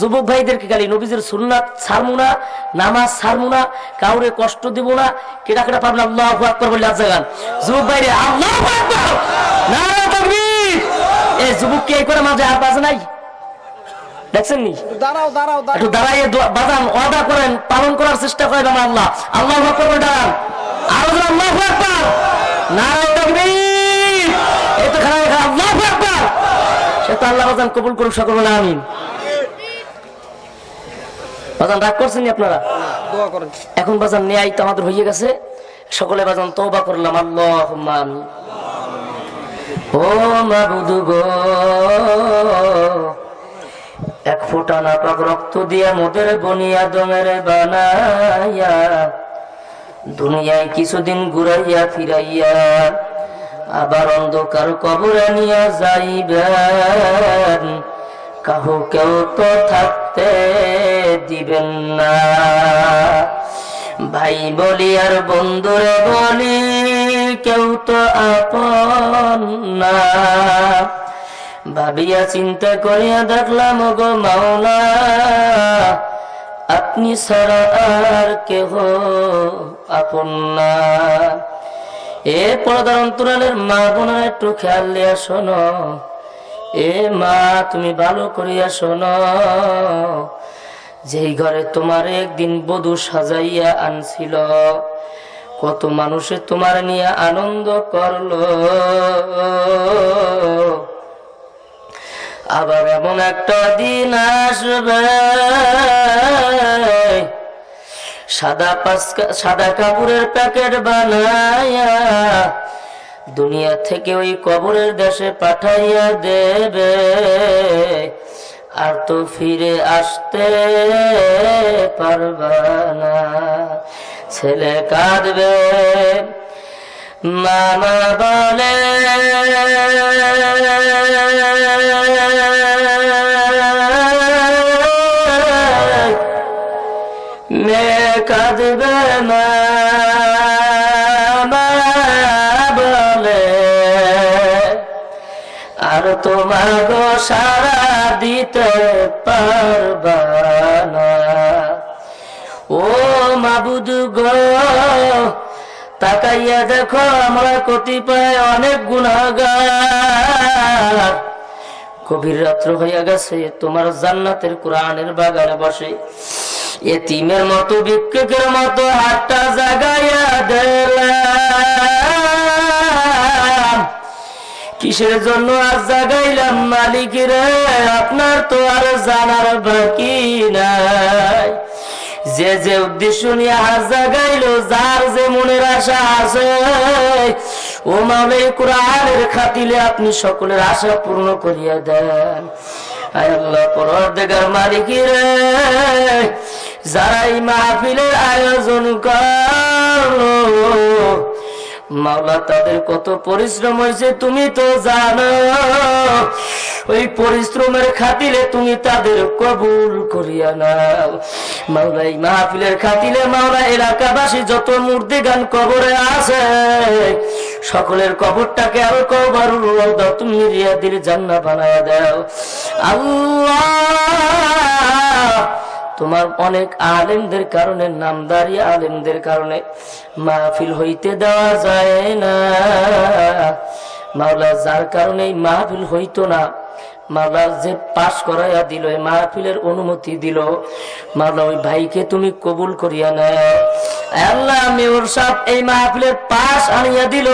যুবক ভাইদেরকে খালি নবীজির সুন্নাত ছাড়বো না, নামাজ ছাড়বো না, কাউরে কষ্ট দিব না। কেটা কেটা পারবেন আল্লাহু আকবার বলে আজ জাগান যুবক ভাইরে, আল্লাহু আকবার, নারে তাকবীর। এই যুবক কি এই করে মাঝে আর বাজে নাই, দেখছেন নি? দাঁড়াও দাঁড়াও একটু দাঁড়াইয়ে বাজান ওয়াদা করেন, পালন করার চেষ্টা করেন। আমার আল্লাহ আল্লাহু আকবার বলে দাঁড়ান, আর আল্লাহু আকবার, নারে তাকবীর। এই তো খারাপ খারাপ আল্লাহু আকবার। সে তো আল্লাহ বাজান কবুল করুক, সকল বলে আমিন। বাজান রাগ করছেন নি আপনারা? দোয়া করেন। এখন বাজান ন্যায় তো আমাদের হয়ে গেছে, সকলে বাজান তওবা করলাম, আল্লাহুম্মা আমিন। ও মাবুদ গো, এক ফোঁটা নাপাক রক্ত দিয়া মোদের বনি আদমের বানাইয়া দুনিয়ায় কিছুদিন ঘুরাইয়া ফিরাইয়া আবার অন্ধকার কবরে নিয়া যাইবেন, কাহু কেউ তো থাকতে দিবেন না। ভাই বলি আর বন্ধুরে বলি, কেউ তো আপন না। ভাবিয়া চিন্তা করিয়া দেখলাম গো মাওলা, আপনি ছাড়া আর কেহ আপন না। এ পর্দার অন্তরালের মা বোনের একটু খেয়াল দিয়া শোনো, এ মা তুমি ভালো করিয়া শোনো, যেই ঘরে তোমার একদিন বধূ সাজাইয়া আনছিল, কত মানুষে তোমার নিয়ে আনন্দ করলো, আবার এমন একটা দিন আসবে সাদা কাপড়ের প্যাকেট বানাইয়া দুনিয়া থেকে ওই কবরের দেশে পাঠাইয়া দেবে, আর তো ফিরে আসতে পারবা না। ছেলে কাঁদবে, মামা বলে মেয়ে কাঁদবে, মামা বলে আর তোমার গো সারা দিতে পারবা না। ও মাবুদ গো, তাকাইয়া দেখো আমরা কতিপয় অনেক গুনাহগার, গভীর রাত্র হইয়া গেছে, তোমার জান্নাতের কোরআনের বাগানে বসে এতিমের মতো ভিক্ষুকের মতো হাতটা জাগাইয়া দিলাম। কিসের জন্য আজ জাগাইলাম মালিক রে, আপনার তো আর জানার বাকি নাই। যে যে উদ্দেশ্য নিয়ে হাত জাগাইলো, যার যে মনের আশা আছে, ও মাওলা কোরআনের খাতিলে আপনি সকলের আশা পূর্ণ করিয়া দেন। আয় আল্লাহ পরওয়ারদিগার মালিক রে, যারা এই মাহফিলের আয়োজন করলো মাওলা, তাদের কত পরিশ্রম হয়েছে তুমি তো জানো, ওই পরিশ্রমের খাতিলে তুমি তাদের কবুল করিয়া নাও মাওলা। এই মাহফিলের খাতিলে মাওলা এলাকাবাসী যত মুর্দিগান কবরে আছে, সকলের কবরটাকে আরো কবরুল রওদা তুমি রিয়াদিল জান্নাত বানায়া দাও আল্লাহ। তোমার অনেক আলেমদের কারণে, নামদারি আলেমদের কারণে মাহফিল হইতে দেওয়া যায় না। মাওলা যার কারণে মাহফিল হইতো না, মাওলা যে পাশ করাইয়া দিল, মাহফিলের অনুমতি দিল, মাওলা ওই ভাইকে তুমি কবুল করিয়া নাও। আল্লাহ মেয়র সাহেব এই মাহফিলের পাশ আনিয়া দিল,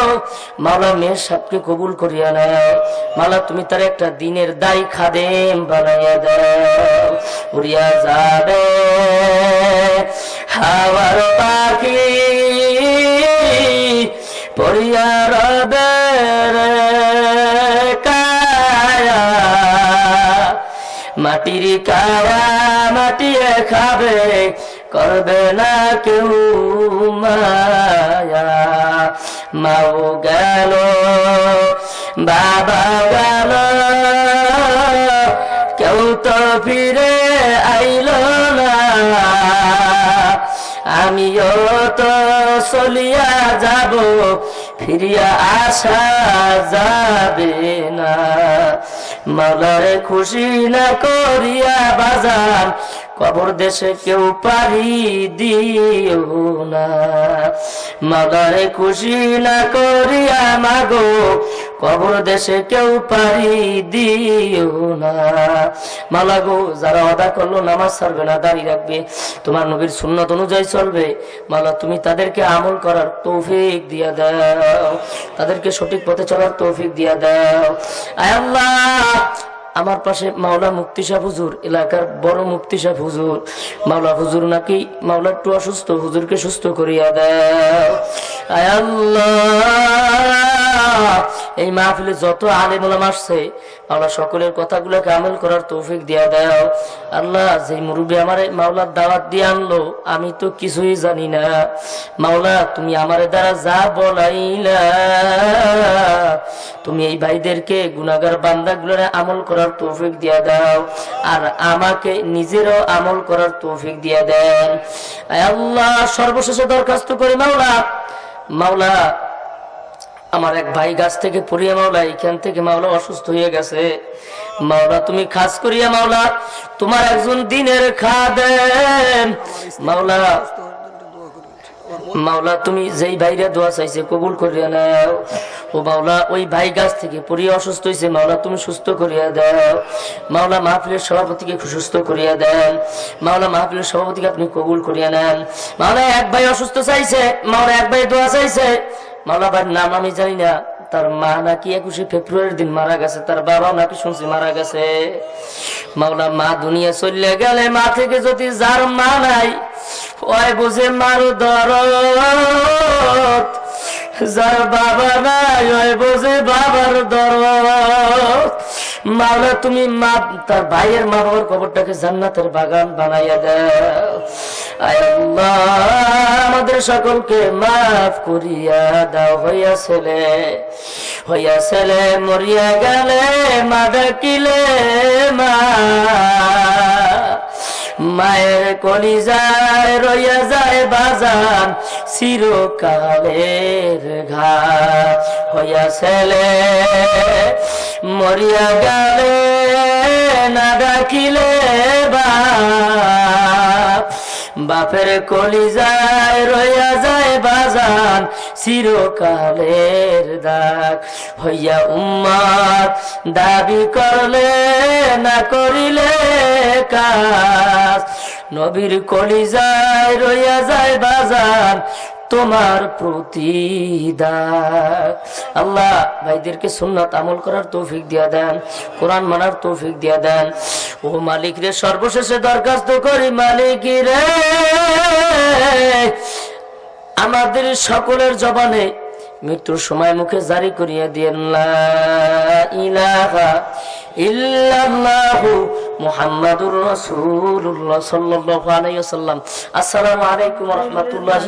মাওলা মেয়র সাহেবকে কবুল করিয়া নাও। মাওলা তুমি তার একটা দিনের দায়ী খাদেম বানাইয়া দাও। উড়িয়া যাবে হাওয়ার পাখি, পড়িয়া রবে কায়া, মাটির কায়া মাটিয়ে খাবে, করবে না কেউ মায়া। মাও গেল বাবা গেল, কেউ তো ফিরে আইল না, আমিও তো চলিয়া যাব, ফিরিয়া আসা যাবে না। মাওলারে খুশি না করিয়া বাজান, কবর দেশে কেউ পারি দিও না। মাওলারে খুশি না করিয়া মাগো, কবর দেশে কেউ পারি দিও না। মাওলা গো, যারা ওয়াদা করলো নামাজ ছাড়বে না, দাঁড়িয়ে রাখবে, তোমার নবীর সুন্নাত অনুযায়ী চলবে, মাওলা তুমি তাদেরকে আমল করার তৌফিক দিয়া দাও, তাদেরকে সঠিক পথে চলার তৌফিক দিয়া দাও। আয় আল্লাহ, আমার পাশে মাওলা মুফতি সাহেব হুজুর, এলাকার বড় মুফতি সাহেব হুজুর, মাওলা হুজুর নাকি মাওলা একটু অসুস্থ, হুজুরকে সুস্থ করিয়া দাও। আয় আল্লাহ, এই মাহফিলে যত আলেম ওলামা আসছে, মাওলা সকলের কথাগুলোকে আমল করার তৌফিক দিয়া দাও। আল্লাহ, যে মুরব্বী আমারে মাওলার দাওয়াত দিয়ে আনলো, আমি তো কিছুই জানি না, মাওলা তুমি আমারে দ্বারা যা বলাইলা, তুমি এই ভাইদেরকে গুনাহগার বান্দাগুলোরে আমল করার তৌফিক দিয়া দাও, আর আমাকে নিজেরও আমল করার তৌফিক দিয়া দেন। আয় আল্লাহ, সর্বশেষে দরখাস্ত করি মাওলা, মাওলা আমার এক ভাই গাছ থেকে পড়িয়া মাওলা এখান থেকে মাওলা অসুস্থ হয়ে গেছে, মাওলা তুমি খাস করিয়া মাওলা তোমার একজন দিনের খাদেম, মাওলা মাওলা তুমি যেই ভাইরা দোয়া চাইছে কবুল করিয়া নাও। ও মাওলা, ওই ভাই গাছ থেকে পড়িয়া অসুস্থ হয়েছে, মাওলা তুমি সুস্থ করিয়া দাও। মাওলা মাহফিলের সভাপতিকে সুস্থ করিয়া দেন, মাওলা মাহফিলের সভাপতিকে আপনি কবুল করিয়া নেন। মাওলা এক ভাই অসুস্থ চাইছে, মাওলা এক ভাই দোয়া চাইছে, মাওলা ভাইয়ের নাম আমি জানি না, তার মা নাকি 21শে ফেব্রুয়ারির দিন মারা গেছে, তার বাবাও নাকি শুনছি মারা গেছে। মাওলা মা দুনিয়া চলে গেলে, মা থেকে যদি যার মা নাই, ওই বুঝে মার দরদ, যার বাবা নাই ওই বুঝে বাবার দরদ। মাওলা তুমি মা তার ভাইয়ের মা বাবার কবরটাকে জান্নাতের বাগান বানাইয়া দাও। আয় আল্লাহ, আমাদের সকলকে মাফ করিয়া দাও। হইয়া ছেলে মরিয়া গেলে মা ডাকিলে মা, মায়ের কলিজায় রইয়া যায় বাজান চিরকালের ঘা। হইয়া ছেলে মরিয়া গেলে না ডাকিলে বাপ, বাপের কলিজায় রইয়া যায় বাজান চিরকালের দাগ। হইয়া উম্মত দাবি করলে না করিলে কাজ, নবীর কলিজায় রইয়া যায় বাজান তোমার প্রতিদান। আল্লাহ ভাইদেরকে সুন্নাত আমল করার তৌফিক দিয়া দেন, কোরআন মানার তৌফিক দিয়া দেন। ও মালিক রে, সর্বশেষে দরখাস্ত করি মালিক রে, আমাদের সকলের জবানে মৃত্যুর সময় মুখে জারি করিয়া দিয়েন লা ইলাহা ইল্লাল্লাহু মুহাম্মাদুর রাসূলুল্লাহ সাল্লাল্লাহু আলাইহি ওয়াসাল্লাম। আসসালামু আলাইকুম ওয়া রাহমাতুল্লাহি